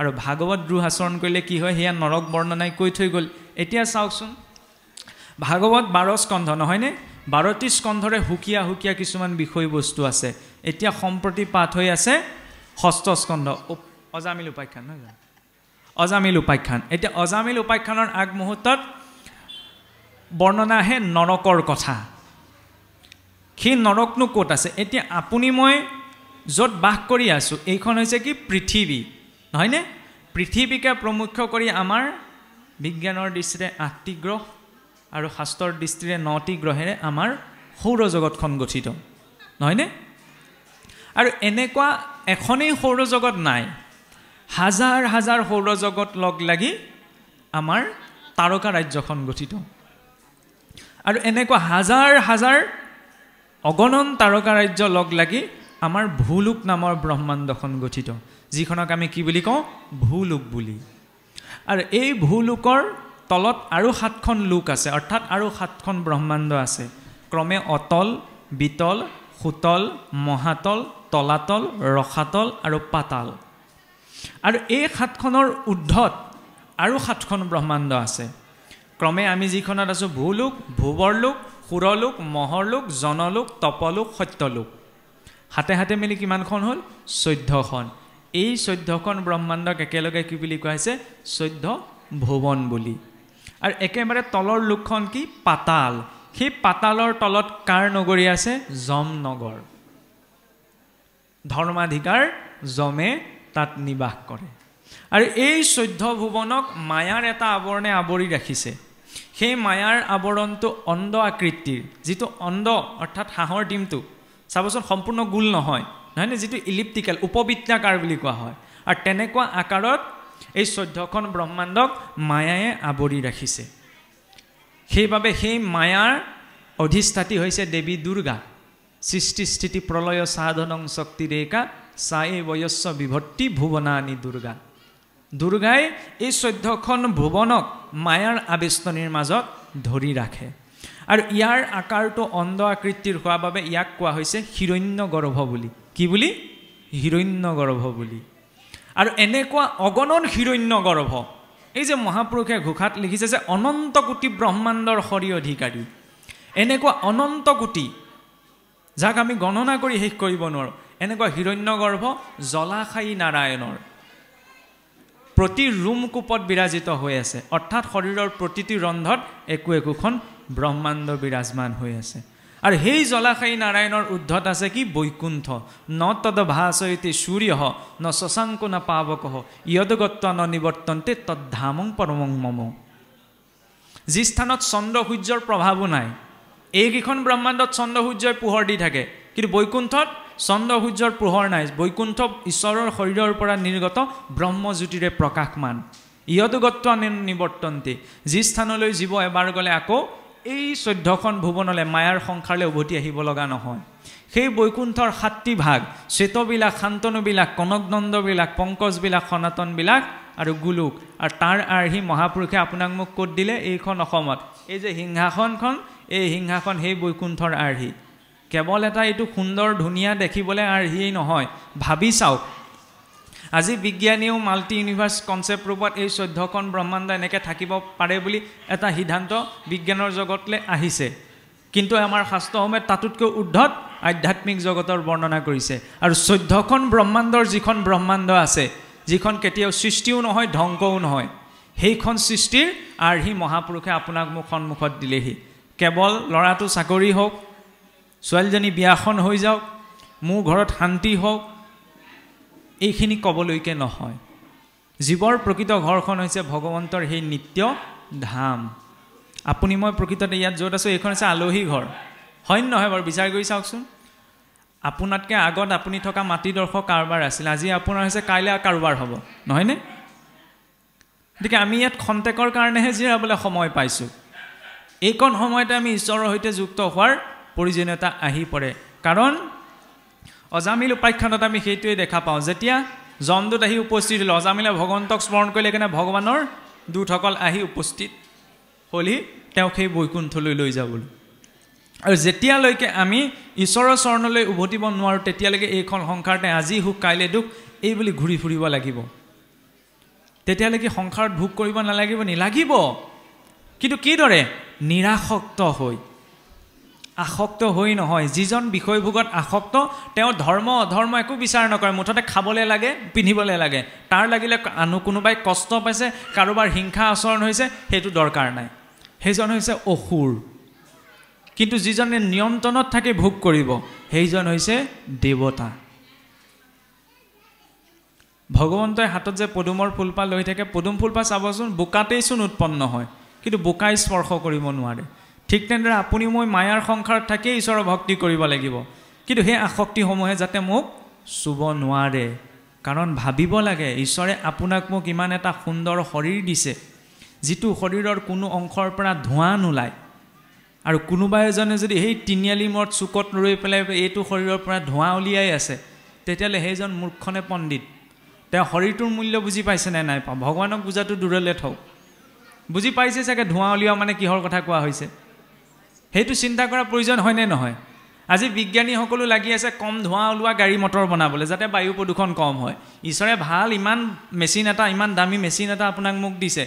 আৰু ভাগৱত দ্ৰোহ আচৰণ কৰিলে কি হয় সেয়া নৰক বৰ্ণনাই কৈ থৈ গ'ল এতিয়া চাওকচোন ভাগৱত 12 স্কন্ধ নহয়নে 12টি স্কন্ধৰে সুকীয়া কিছুমান বিষয়বস্তু আছে এতিয়া সম্প্ৰতি পাঠ হৈ আছে 6ষ্ঠ স্কন্ধ অজামিল উপাখ্যান নহয় অজামিল উপাখ্যান এতিয়া অজামিল উপাখ্যানৰ আগমুহূৰ্তত বৰ্ণনা আহে নৰকৰ কথা সেই নৰকনো ক'ত আছে এতিয়া আপুনি মই য'ত বাস কৰি আছোঁ এইখন হৈছে কি পৃথিৱী নহয়নে পৃথিৱীকে প্ৰমুখ্য কৰি আমাৰ বিজ্ঞানৰ দৃষ্টিৰে 8টি গ্ৰহ আৰু শাস্ত্ৰৰ দৃষ্টিৰে 9টি গ্ৰহেৰে আমাৰ সৌৰজগতখন গঠিত নহয়নে আৰু এনেকুৱা এখনেই সৌৰজগত নাই হাজাৰ হাজাৰ সৌৰজগত লগ লাগি আমাৰ তাৰকা ৰাজ্যখন গঠিত আৰু এনেকুৱা হাজাৰ হাজাৰ অগণন তাৰকা ৰাজ্য লগ লাগি আমাৰ ভূলোক নামৰ ব্ৰহ্মাণ্ডখন গঠিত যিখনক আমি কি বুলি কওঁ ভূলোক বুলি আৰু এই ভূলোকৰ তলত আৰু 7খন লোক আছে অৰ্থাৎ আৰু 7খন ব্ৰহ্মাণ্ড আছে ক্ৰমে অতল বিতল সুতল মহাতল তলাতল ৰসাতল আৰু পাতাল আৰু এই 7খনৰ ঊৰ্ধত আৰু 7খন ব্ৰহ্মাণ্ড আছে ক্ৰমে আমি যিখনত আছোঁ ভূলোক ভূৱৰলোক সুৰলোক মহৰলোক জনলোক তপলোক সত্যলোক হাতে হাতে মিলি কিমানখন হ'ল 14খন এই 14খন ব্ৰহ্মাণ্ডক একেলগে কি বুলি কোৱা হৈছে 14 ভুৱন বুলি আৰু একেবাৰে তলৰ লোকখন কি পাতাল সেই পাতালৰ তলত কাৰ নগৰী আছে যম নগৰ ধৰ্মাধিকাৰ যমে তাত নিবাস কৰে আৰু এই 14 ভুৱনক মায়াৰ এটা আৱৰণে আৱৰি ৰাখিছে সেই মায়াৰ আৱৰণটো অণ্ড আকৃতিৰ যিটো অণ্ড অৰ্থাৎ হাঁহৰ ডিমটো চাবচোন সম্পূৰ্ণ গোল নহয় নহয়নে যিটো ইলিপ্টিকেল উপবৃত্তাকাৰ বুলি কোৱা হয় আৰু তেনেকুৱা আকাৰত এই 14খন ব্ৰহ্মাণ্ডক মায়ায়ে আৱৰি ৰাখিছে সেইবাবে সেই মায়াৰ অধিষ্ঠাত্ৰী হৈছে দেৱী দুৰ্গা সৃষ্টি স্থিতি প্ৰলয় সাধনং শক্তি ৰেখা সায়ে বয়স্য বিভক্তি ভুৱনানি দুৰ্গা দুৰ্গাই এই 14খন ভুৱনক মায়াৰ আবেষ্টনীৰ মাজত ধৰি ৰাখে আৰু ইয়াৰ আকাৰটো অণ্ড আকৃতিৰ হোৱাৰ বাবে ইয়াক কোৱা হৈছে হিৰণ্যগৰ্ভ বুলি কি বুলি হিৰণ্যগৰ্ভ বুলি আৰু এনেকুৱা অগণন হিৰণ্যগৰ্ভ এই যে মহাপুৰুষে ঘোষাত লিখিছে যে অনন্ত কোটি ব্ৰহ্মাণ্ডৰ হৰি অধিকাৰী এনেকুৱা অনন্ত কোটি যাক আমি গণনা কৰি শেষ কৰিব নোৱাৰোঁ এনেকুৱা হিৰণ্যগৰ্ভ জলাশায়ী নাৰায়ণৰ প্ৰতি ৰুমকূপত বিৰাজিত হৈ আছে অৰ্থাৎ শৰীৰৰ প্ৰতিটি ৰন্ধত একোখন ব্ৰহ্মাণ্ড বিৰাজমান হৈ আছে আৰু সেই জলাশায়ী নাৰায়ণৰ ঊৰ্ধত আছে কি বৈকুণ্ঠ ন তদ ভাসয়তে সূৰ্য ন শশাংক ন পাৱক য়দগত্ব ন নিৱৰ্তন্তে তদ্ধামং পৰমং মম যি স্থানত চন্দ্ৰ সূৰ্যৰ প্ৰভাৱো নাই এইকেইখন ব্ৰহ্মাণ্ডত চন্দ্ৰ সূৰ্যই পোহৰ দি থাকে কিন্তু বৈকুণ্ঠত চন্দ্ৰ সূৰ্যৰ পোহৰ নাই বৈকুণ্ঠ ঈশ্বৰৰ শৰীৰৰ পৰা নিৰ্গত ব্ৰহ্মজ্যোতিৰে প্ৰকাশমান ইয়তো গত্ব নিবৰ্তন্তে যি স্থানলৈ জীৱ এবাৰ গ'লে আকৌ এই 14খন ভুৱনলৈ মায়াৰ সংসাৰলৈ উভতি আহিব লগা নহয় সেই বৈকুণ্ঠৰ 7টি ভাগ শ্বেতবিলাক শান্তনুবিলাক কনকনন্দবিলাক পংকজবিলাক সনাতনবিলাক আৰু গোলোক আৰু তাৰ আৰ্হি মহাপুৰুষে আপোনাক মোক ক'ত দিলে এইখন অসমত এই যে সিংহাসনখন এই সিংহাসন সেই বৈকুণ্ঠৰ আৰ্হি কেৱল এটা এইটো সুন্দৰ ধুনীয়া দেখিবলৈ আৰ্হিয়েই নহয় ভাবি চাওক আজি বিজ্ঞানীও মাল্টি ইউনিভাৰ্ছ কনচেপ্ট ৰূপত এই 14খন ব্ৰহ্মাণ্ড এনেকৈ থাকিব পাৰে বুলি এটা সিদ্ধান্ত বিজ্ঞানৰ জগতলৈ আহিছে কিন্তু আমাৰ শাস্ত্ৰসমূহে তাতোতকৈ ঊৰ্ধত আধ্যাত্মিক জগতৰ বৰ্ণনা কৰিছে আৰু 14খন ব্ৰহ্মাণ্ডৰ যিখন ব্ৰহ্মাণ্ড আছে যিখন কেতিয়াও সৃষ্টিও নহয় ধ্বংসও নহয় সেইখন সৃষ্টিৰ আৰ্হি মহাপুৰুষে আপোনাক মোক সন্মুখত দিলেহি কেৱল ল'ৰাটো চাকৰি হওক ছোৱালীজনী বিয়াখন হৈ যাওক মোৰ ঘৰত শান্তি হওক এইখিনি ক'বলৈকে নহয় জীৱৰ প্ৰকৃত ঘৰখন হৈছে ভগৱন্তৰ সেই নিত্য ধাম আপুনি মই প্ৰকৃততে ইয়াত য'ত আছোঁ এইখন হৈছে আলহী ঘৰ হয় নহয় বাৰু বিচাৰ কৰি চাওকচোন আপোনাতকৈ আগত আপুনি থকা মাটিডোখৰ কাৰোবাৰ আছিল আজি আপোনাৰ হৈছে কাইলৈ কাৰোবাৰ হ'ব নহয়নে গতিকে আমি ইয়াত খন্তেকৰ কাৰণেহে জিৰাবলৈ সময় পাইছোঁ এইকণ সময়তে আমি ঈশ্বৰৰ সৈতে যুক্ত হোৱাৰ প্ৰয়োজনীয়তা আহি পৰে কাৰণ অজামিল উপাখ্যানত আমি সেইটোৱে দেখা পাওঁ যেতিয়া যমদূত আহি উপস্থিত হ'ল অজামিলে ভগৱন্তক স্মৰণ কৰিলে কাৰণে ভগৱানৰ দূতসকল আহি উপস্থিত হ'লহি তেওঁক সেই বৈকুণ্ঠলৈ লৈ যাবলৈ আৰু যেতিয়ালৈকে আমি ঈশ্বৰৰ চৰণলৈ উভতিব নোৱাৰোঁ তেতিয়ালৈকে এইখন সংসাৰতে আজি সুখ কাইলৈ দুখ এই বুলি ঘূৰি ফুৰিব লাগিব তেতিয়ালৈকে সংসাৰত ভোগ কৰিব নালাগিব নি লাগিব কিন্তু কিদৰে নিৰাসক্ত হৈ আসক্ত হৈ নহয় যিজন বিষয়ভোগত আসক্ত তেওঁ ধৰ্ম অধৰ্ম একো বিচাৰ নকৰে মুঠতে খাবলৈ লাগে পিন্ধিবলৈ লাগে তাৰ লাগিলে কোনোবাই কষ্ট পাইছে কাৰোবাৰ হিংসা আচৰণ হৈছে সেইটো দৰকাৰ নাই সেইজন হৈছে অসুৰ কিন্তু যিজনে নিয়ন্ত্ৰণত থাকি ভোগ কৰিব সেইজন হৈছে দেৱতা ভগৱন্তই হাতত যে পদুমৰ ফুলপাহ লৈ থাকে পদুম ফুলপাহ চাবচোন বোকাতেইচোন উৎপন্ন হয় কিন্তু বোকাই স্পৰ্শ কৰিব নোৱাৰে ঠিক তেনেদৰে আপুনি মই মায়াৰ সংসাৰত থাকিয়ে ঈশ্বৰৰ ভক্তি কৰিব লাগিব কিন্তু সেই আসক্তিসমূহে যাতে মোক চুব নোৱাৰে কাৰণ ভাবিব লাগে ঈশ্বৰে আপোনাক মোক ইমান এটা সুন্দৰ শৰীৰ দিছে যিটো শৰীৰৰ কোনো অংশৰ পৰা ধোঁৱা নোলায় আৰু কোনোবা এজনে যদি সেই তিনিআলি মূৰত চুকত ৰৈ পেলাই এইটো শৰীৰৰ পৰা ধোঁৱা উলিয়াই আছে তেতিয়াহ'লে সেইজন মূৰ্খনে পণ্ডিত তেওঁ শৰীৰটোৰ মূল্য বুজি পাইছে নে নাই পাওঁ ভগৱানক বুজাটো দূৰলৈ থওক বুজি পাইছে চাগে ধোঁৱা উলিওৱা মানে কিহৰ কথা কোৱা হৈছে সেইটো চিন্তা কৰাৰ প্ৰয়োজন হয়নে নহয় আজি বিজ্ঞানীসকলো লাগি আছে কম ধোঁৱা ওলোৱা গাড়ী মটৰ বনাবলৈ যাতে বায়ু প্ৰদূষণ কম হয় ঈশ্বৰে ভাল ইমান মেচিন এটা ইমান দামী মেচিন এটা আপোনাক মোক দিছে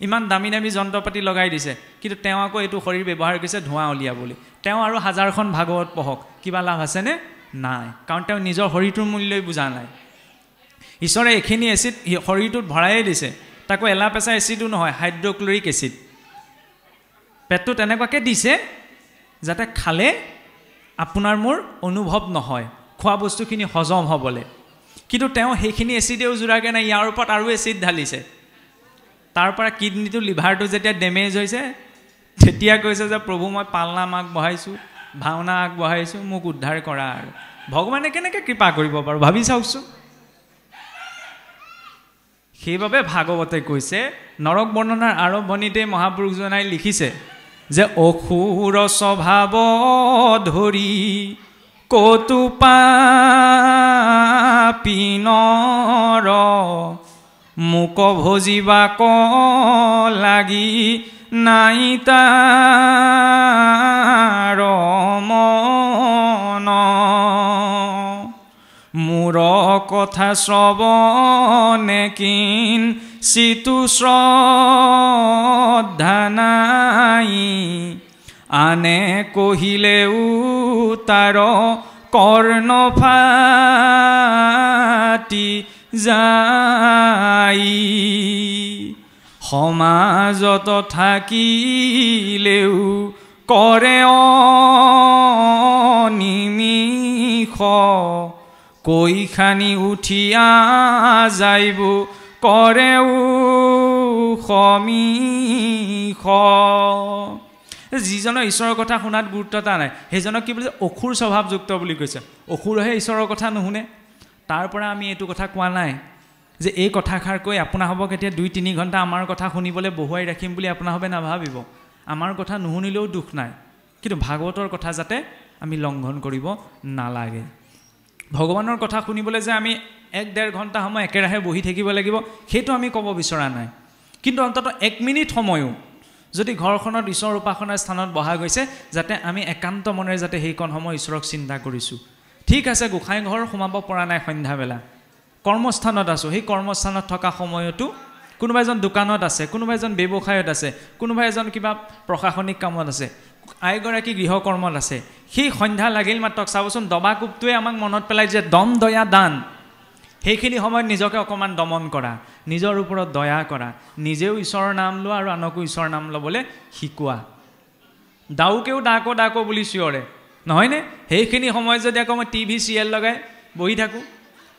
ইমান দামী দামী যন্ত্ৰপাতি লগাই দিছে কিন্তু তেওঁ আকৌ এইটো শৰীৰ ব্যৱহাৰ কৰিছে ধোঁৱা উলিয়াবলৈ তেওঁ আৰু হাজাৰখন ভাগৱত পঢ়ক কিবা লাভ আছেনে নাই কাৰণ তেওঁ নিজৰ শৰীৰটোৰ মূল্যই বুজা নাই ঈশ্বৰে এইখিনি এচিড শৰীৰটোত ভৰাইয়ে দিছে তাকো এলাপেচা এচিডো নহয় হাইড্ৰক্লৰিক এচিড পেটটো তেনেকুৱাকৈ দিছে যাতে খালে আপোনাৰ মোৰ অনুভৱ নহয় খোৱা বস্তুখিনি হজম হ'বলৈ কিন্তু তেওঁ সেইখিনি এচিডেও জোৰাকৈ নাই ইয়াৰ ওপৰত আৰু এচিড ঢালিছে তাৰ পৰা কিডনীটো লিভাৰটো যেতিয়া ডেমেজ হৈছে তেতিয়া কৈছে যে প্ৰভু মই পালনাম আগবঢ়াইছোঁ ভাওনা আগবঢ়াইছোঁ মোক উদ্ধাৰ কৰা আৰু ভগৱানে কেনেকৈ কৃপা কৰিব বাৰু ভাবি চাওকচোন সেইবাবে ভাগৱতে কৈছে নৰক বৰ্ণনাৰ আৰম্ভণিতে মহাপুৰুষজনাই লিখিছে যে অসুৰ স্বভাৱ ধৰি কতু পাপী নৰ মোক ভজিবা ক লাগি নাই তাৰ মন মোৰ কথা শ্ৰৱণে কিন চিতু শ্ৰদ্ধা নাই আনে কহিলেও তাৰ কৰ্ণ ফাটি যাই সমাজত থাকিলেও কৰে অনিমিষ কৈ খানি উঠিয়া যাইব কৰেও সমীষ যিজনৰ ঈশ্বৰৰ কথা শুনাত গুৰুত্বতা নাই সেইজনক কি বুলিছে অসুৰ স্বভাৱযুক্ত বুলি কৈছে অসুৰহে ঈশ্বৰৰ কথা নুশুনে তাৰ পৰা আমি এইটো কথা কোৱা নাই যে এই কথাষাৰ কৈ আপোনাৰ হ'ব কেতিয়া 2-3 ঘণ্টা আমাৰ কথা শুনিবলৈ বহুৱাই ৰাখিম বুলি আপোনাৰ হবে নাভাবিব আমাৰ কথা নুশুনিলেও দুখ নাই কিন্তু ভাগৱতৰ কথা যাতে আমি লংঘন কৰিব নালাগে ভগৱানৰ কথা শুনিবলৈ যে আমি 1-1.5 ঘণ্টা সময় একেৰাহে বহি থাকিব লাগিব সেইটো আমি ক'ব বিচৰা নাই কিন্তু অন্তত 1 মিনিট সময়ও যদি ঘৰখনত ঈশ্বৰ উপাসনাৰ স্থানত বহা গৈছে যাতে আমি একান্ত মনেৰে যাতে সেইকণ সময় ঈশ্বৰক চিন্তা কৰিছোঁ ঠিক আছে গোসাঁই ঘৰ সোমাব পৰা নাই সন্ধ্যাবেলা কৰ্মস্থানত আছোঁ সেই কৰ্মস্থানত থকা সময়তো কোনোবা এজন দোকানত আছে কোনোবা এজন ব্যৱসায়ত আছে কোনোবা এজন কিবা প্ৰশাসনিক কামত আছে আইগৰাকী গৃহকৰ্মত আছে সেই সন্ধ্যা লাগিল মাত্ৰ চাবচোন দবাকোপটোৱে আমাক মনত পেলাই যে দম দয়া দান সেইখিনি সময়ত নিজকে অকণমান দমন কৰা নিজৰ ওপৰত দয়া কৰা নিজেও ঈশ্বৰৰ নাম লোৱা আৰু আনকো ঈশ্বৰৰ নাম ল'বলৈ শিকোৱা দাউকেও ডাকো বুলি চিঞৰে নহয়নে সেইখিনি সময়ত যদি আকৌ মই টিভি চিৰিয়েল লগাই বহি থাকোঁ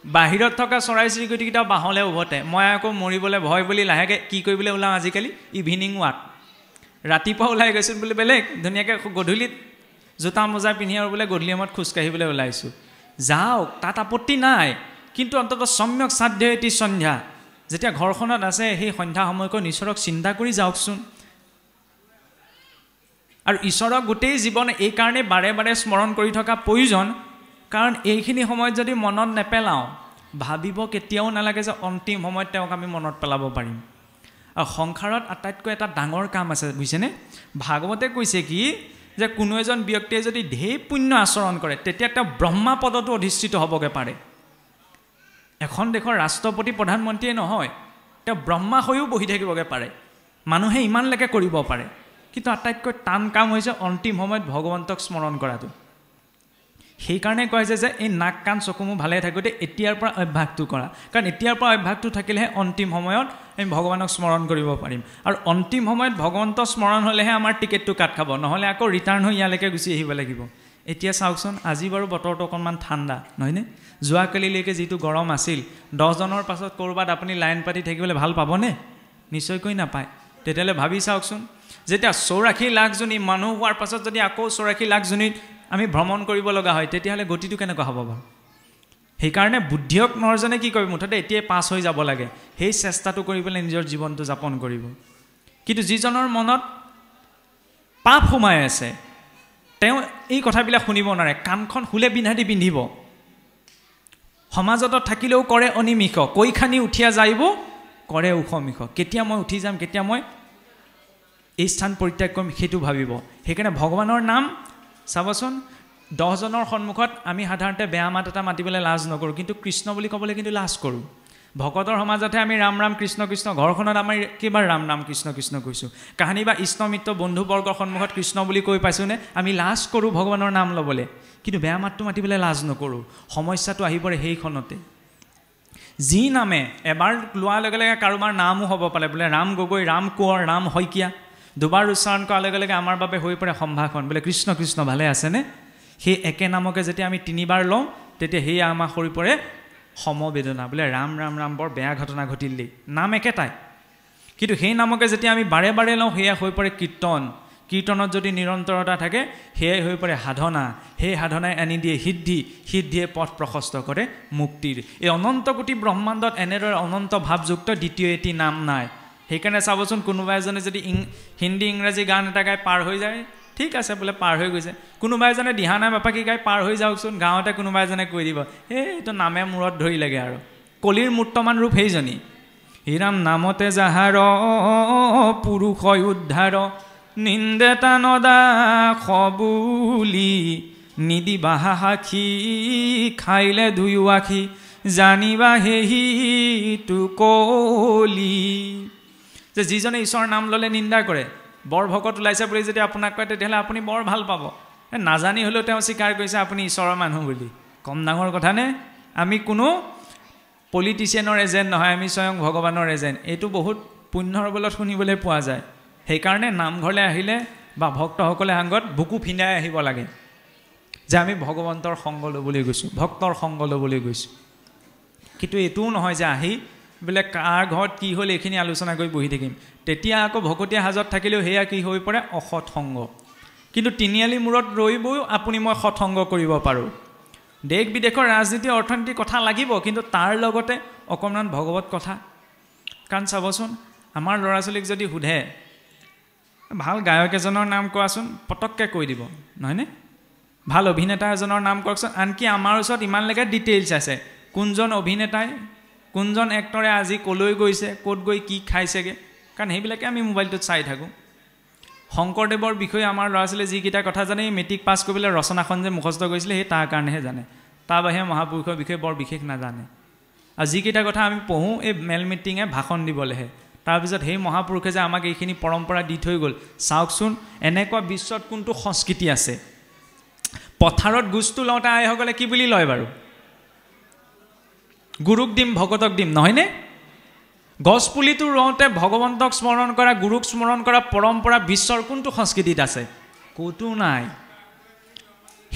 বাহিৰত থকা চৰাই চিৰিকটিকেইটা বাঁহলৈ উভতে মই আকৌ মৰিবলৈ ভয় বুলি লাহেকৈ কি কৰিবলৈ ওলাওঁ আজিকালি ইভিনিং ৱাক ৰাতিপুৱা ওলাই গৈছোঁ বুলি বেলেগ ধুনীয়াকৈ গধূলিত জোতা মোজা পিন্ধি আৰু বোলে গধূলি সময়ত খোজকাঢ়িবলৈ ওলাইছোঁ যাওক তাত আপত্তি নাই কিন্তু অন্তত সম্যক সাধ্য এটি সন্ধ্যা যেতিয়া ঘৰখনত আছে সেই সন্ধ্যা সময়কণ ঈশ্বৰক চিন্তা কৰি যাওকচোন আৰু ঈশ্বৰক গোটেই জীৱন এই কাৰণে বাৰে বাৰে স্মৰণ কৰি থকা প্ৰয়োজন কাৰণ এইখিনি সময়ত যদি মনত নেপেলাওঁ ভাবিব কেতিয়াও নালাগে যে অন্তিম সময়ত তেওঁক আমি মনত পেলাব পাৰিম আৰু সংসাৰত আটাইতকৈ এটা ডাঙৰ কাম আছে বুজিছেনে ভাগৱতে কৈছে কি যে কোনো এজন ব্যক্তিয়ে যদি ঢেৰ পুণ্য আচৰণ কৰে তেতিয়া তেওঁ ব্ৰহ্মা পদতো অধিষ্ঠিত হ'বগৈ পাৰে এখন দেশৰ ৰাষ্ট্ৰপতি প্ৰধানমন্ত্ৰীয়ে নহয় তেওঁ ব্ৰহ্মা হৈও বহি থাকিবগৈ পাৰে মানুহে ইমানলৈকে কৰিব পাৰে কিন্তু আটাইতকৈ টান কাম হৈছে অন্তিম সময়ত ভগৱন্তক স্মৰণ কৰাটো সেইকাৰণে কয় যে এই নাক কাণ চকুমু ভালে থাকোঁতে এতিয়াৰ পৰা অভ্যাসটো কৰা কাৰণ এতিয়াৰ পৰা অভ্যাসটো থাকিলেহে অন্তিম সময়ত আমি ভগৱানক স্মৰণ কৰিব পাৰিম আৰু অন্তিম সময়ত ভগৱন্ত স্মৰণ হ'লেহে আমাৰ টিকেটটো কাট খাব নহ'লে আকৌ ৰিটাৰ্ণ হৈ ইয়ালৈকে গুচি আহিব লাগিব এতিয়া চাওকচোন আজি বাৰু বতৰটো অকণমান ঠাণ্ডা নহয়নে যোৱাকালিলৈকে যিটো গৰম আছিল 10 জনৰ পাছত ক'ৰবাত আপুনি লাইন পাতি থাকিবলৈ ভাল পাবনে নিশ্চয়কৈ নাপায় তেতিয়াহ'লে ভাবি চাওকচোন যেতিয়া 84 লাখ জনী মানুহ হোৱাৰ পাছত যদি আকৌ 84 লাখ জনীত আমি ভ্ৰমণ কৰিব লগা হয় তেতিয়াহ'লে গতিটো কেনেকুৱা হ'ব বাৰু সেইকাৰণে বুদ্ধিয়ক নৰজনে কি কৰিব মুঠতে এতিয়াই পাছ হৈ যাব লাগে সেই চেষ্টাটো কৰি পেলাই নিজৰ জীৱনটো যাপন কৰিব কিন্তু যিজনৰ মনত পাপ সোমাই আছে তেওঁ এই কথাবিলাক শুনিব নোৱাৰে কাণখন খুলে বিন্ধা দি পিন্ধিব সমাজত থাকিলেও কৰে অনিমিষ কৈখানি উঠিয়া যাইব কৰে উষমিষ কেতিয়া মই উঠি যাম কেতিয়া মই এই স্থান পৰিত্যাগ কৰিম সেইটো ভাবিব সেইকাৰণে ভগৱানৰ নাম চাবচোন 10 জনৰ সন্মুখত আমি সাধাৰণতে বেয়া মাত এটা মাতিবলৈ লাজ নকৰোঁ কিন্তু কৃষ্ণ বুলি ক'বলৈ কিন্তু লাজ কৰোঁ ভকতৰ সমাজতহে আমি ৰাম ৰাম কৃষ্ণ কৃষ্ণ ঘৰখনত আমি কেইবাৰ ৰাম ৰাম কৃষ্ণ কৃষ্ণ কৈছোঁ কাহানি বা ইষ্টমিত্ৰ বন্ধুবৰ্গৰ সন্মুখত কৃষ্ণ বুলি কৈ পাইছোঁনে আমি লাজ কৰোঁ ভগৱানৰ নাম ল'বলৈ কিন্তু বেয়া মাতটো মাতিবলৈ লাজ নকৰোঁ সমস্যাটো আহি পৰে সেইখনতে যি নামে এবাৰ লোৱাৰ লগে লগে কাৰোবাৰ নামো হ'ব পাৰে বোলে ৰাম গগৈ ৰাম কোঁৱৰ ৰাম শইকীয়া দুবাৰ উচ্চাৰণ কৰাৰ লগে লগে আমাৰ বাবে হৈ পৰে সম্ভাষণ বোলে কৃষ্ণ কৃষ্ণ ভালে আছেনে সেই একে নামকে যেতিয়া আমি 3বাৰ লওঁ তেতিয়া সেয়া আমাৰ হৈ পৰে সমবেদনা বোলে ৰাম ৰাম ৰাম বৰ বেয়া ঘটনা ঘটিল দেই নাম একেটাই কিন্তু সেই নামকে যেতিয়া আমি বাৰে বাৰে লওঁ সেয়া হৈ পৰে কীৰ্তন কীৰ্তনত যদি নিৰন্তৰতা থাকে সেয়াই হৈ পৰে সাধনা সেই সাধনাই আনি দিয়ে সিদ্ধিয়ে পথ প্ৰশস্ত কৰে মুক্তিৰ এই অনন্ত কোটি ব্ৰহ্মাণ্ডত এনেদৰে অনন্ত ভাৱযুক্ত দ্বিতীয় এটি নাম নাই সেইকাৰণে চাবচোন কোনোবা এজনে যদি হিন্দী ইংৰাজী গান এটা গাই পাৰ হৈ যায় ঠিক আছে বোলে পাৰ হৈ গৈছে কোনোবা এজনে দিহানা বাপাকি গাই পাৰ হৈ যাওকচোন গাঁৱতে কোনোবা এজনে কৈ দিব এইটো নামে মূৰত ধৰি লাগে আৰু কলিৰ মূৰ্তমান ৰূপ সেইজনী হিৰাম নামতে যাহাৰ পুৰুষ উদ্ধাৰ নিন্দেতা নদা সবুলি নিদিবা সাক্ষী খাইলে দুয়ো আখি জানিবা হেহি তু কলি যে যিজনে ঈশ্বৰৰ নাম ল'লে নিন্দা কৰে বৰ ভকত ওলাইছে বুলি যদি আপোনাক কয় তেতিয়াহ'লে আপুনি বৰ ভাল পাব নাজানি হ'লেও তেওঁ স্বীকাৰ কৰিছে আপুনি ঈশ্বৰৰ মানুহ বুলি কম ডাঙৰ কথা নে আমি কোনো পলিটিচিয়ানৰ এজেণ্ট নহয় আমি স্বয়ং ভগৱানৰ এজেণ্ট এইটো বহুত পুণ্যৰ বলত শুনিবলৈ পোৱা যায় সেইকাৰণে নামঘৰলৈ আহিলে বা ভক্তসকলে সাংগত বুকু ফিন্দাই আহিব লাগে যে আমি ভগৱন্তৰ সংগ ল'বলৈ গৈছোঁ ভক্তৰ সংগ ল'বলৈ গৈছোঁ কিন্তু এইটোও নহয় যে আহি বোলে কাৰ ঘৰত কি হ'ল এইখিনি আলোচনা কৰি বহি থাকিম তেতিয়া আকৌ ভকতীয়া হাজত থাকিলেও সেয়া কি হৈ পৰে অসৎ সংগ কিন্তু তিনিআলি মূৰত ৰৈবও আপুনি মই সৎসংগ কৰিব পাৰোঁ দেশ বিদেশৰ ৰাজনীতি অৰ্থনীতি কথা লাগিব কিন্তু তাৰ লগতে অকণমান ভগৱত কথা কাৰণ চাবচোন আমাৰ ল'ৰা ছোৱালীক যদি সোধে ভাল গায়ক এজনৰ নাম কোৱাচোন পটককৈ কৈ দিব নহয়নে ভাল অভিনেতা এজনৰ নাম কওকচোন আনকি আমাৰ ওচৰত ইমানলৈকে ডিটেইলছ আছে কোনজন অভিনেতাই কোনজন এক্টৰে আজি কলৈ গৈছে ক'ত গৈ কি খাইছেগৈ কাৰণ সেইবিলাকে আমি মোবাইলটোত চাই থাকোঁ শংকৰদেৱৰ বিষয়ে আমাৰ ল'ৰা ছোৱালীয়ে যিকেইটা কথা জানে মেট্ৰিক পাছ কৰিবলৈ ৰচনাখন যে মুখস্থ কৰিছিলে সেই তাৰ কাৰণেহে জানে তাৰ বাহিৰে মহাপুৰুষৰ বিষয়ে বৰ বিশেষ নাজানে আৰু যিকেইটা কথা আমি পঢ়োঁ এই মেল মিটিঙে ভাষণ দিবলৈহে তাৰপিছত সেই মহাপুৰুষে যে আমাক এইখিনি পৰম্পৰা দি থৈ গ'ল চাওকচোন এনেকুৱা বিশ্বত কোনটো সংস্কৃতি আছে পথাৰত গুচটো লওঁতে আইসকলে কি বুলি লয় বাৰু গুৰুক দিম ভকতক দিম নহয়নে গছপুলিটো ৰুওঁতে ভগৱন্তক স্মৰণ কৰা গুৰুক স্মৰণ কৰা পৰম্পৰা বিশ্বৰ কোনটো সংস্কৃতিত আছে ক'তো নাই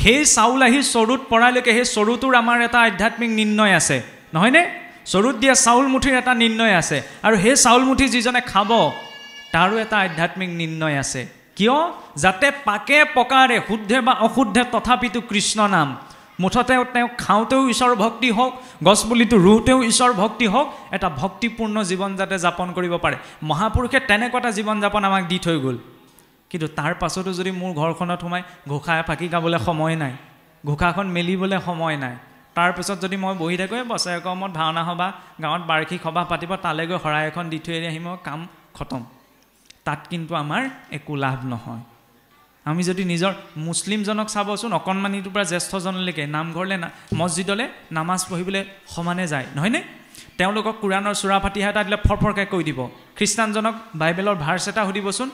সেই চাউল আহি চৰুত পৰালৈকে সেই চৰুটোৰ আমাৰ এটা আধ্যাত্মিক নিৰ্ণয় আছে নহয়নে চৰুত দিয়া চাউল মুঠিৰ এটা নিৰ্ণয় আছে আৰু সেই চাউল মুঠি যিজনে খাব তাৰো এটা আধ্যাত্মিক নিৰ্ণয় আছে কিয় যাতে পাকে পকাৰে শুদ্ধে বা অশুদ্ধে তথাপিতো কৃষ্ণ নাম মুঠতে তেওঁ খাওঁতেও ঈশ্বৰ ভক্তি হওক গছপুলিটো ৰুওঁতেও ঈশ্বৰ ভক্তি হওক এটা ভক্তিপূৰ্ণ জীৱন যাতে যাপন কৰিব পাৰে মহাপুৰুষে তেনেকুৱা এটা জীৱন যাপন আমাক দি থৈ গ'ল কিন্তু তাৰ পাছতো যদি মোৰ ঘৰখনত সোমাই ঘোষা ফাঁকি গাবলৈ সময় নাই ঘোষাখন মেলিবলৈ সময় নাই তাৰপিছত যদি মই বহি থাকোঁ বছৰেকৰ মূৰত ভাওনা সভা গাঁৱত বাৰ্ষিক সভা পাতিব তালৈ গৈ শৰাই এখন দি থৈ আহিম কাম খতম তাত কিন্তু আমাৰ একো লাভ নহয় আমি যদি নিজৰ মুছলিমজনক চাবচোন অকণমানিটোৰ পৰা জ্যেষ্ঠজনলৈকে নামঘৰলৈ মছজিদলৈ নামাজ পঢ়িবলৈ সমানে যায় নহয়নে তেওঁলোকক কোৰাণৰ চূড়া ফাটিহা এটা দিলে ফৰফৰকৈ কৈ দিব খ্ৰীষ্টানজনক বাইবেলৰ ভাৰ্চ এটা সুধিবচোন